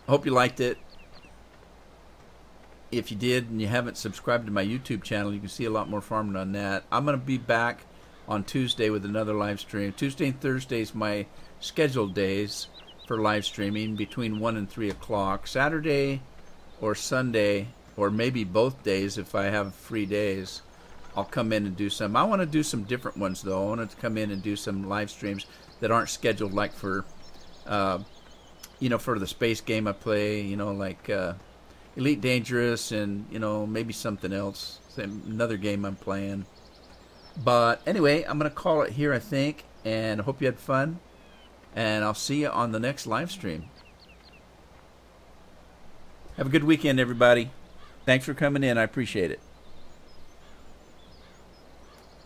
hope you liked it. If you did and you haven't subscribed to my YouTube channel, you can see a lot more farming on that. I'm going to be back on Tuesday with another live stream. Tuesday and Thursday is my scheduled days for live streaming between 1 and 3 o'clock. Saturday or Sunday, or maybe both days if I have free days, I'll come in and do some. I want to do some different ones, though. I want to come in and do some live streams that aren't scheduled, like for, you know, for the space game I play, you know, like Elite Dangerous and, you know, maybe something else. Another game I'm playing. But anyway, I'm going to call it here, I think. And I hope you had fun. And I'll see you on the next live stream. Have a good weekend, everybody. Thanks for coming in. I appreciate it.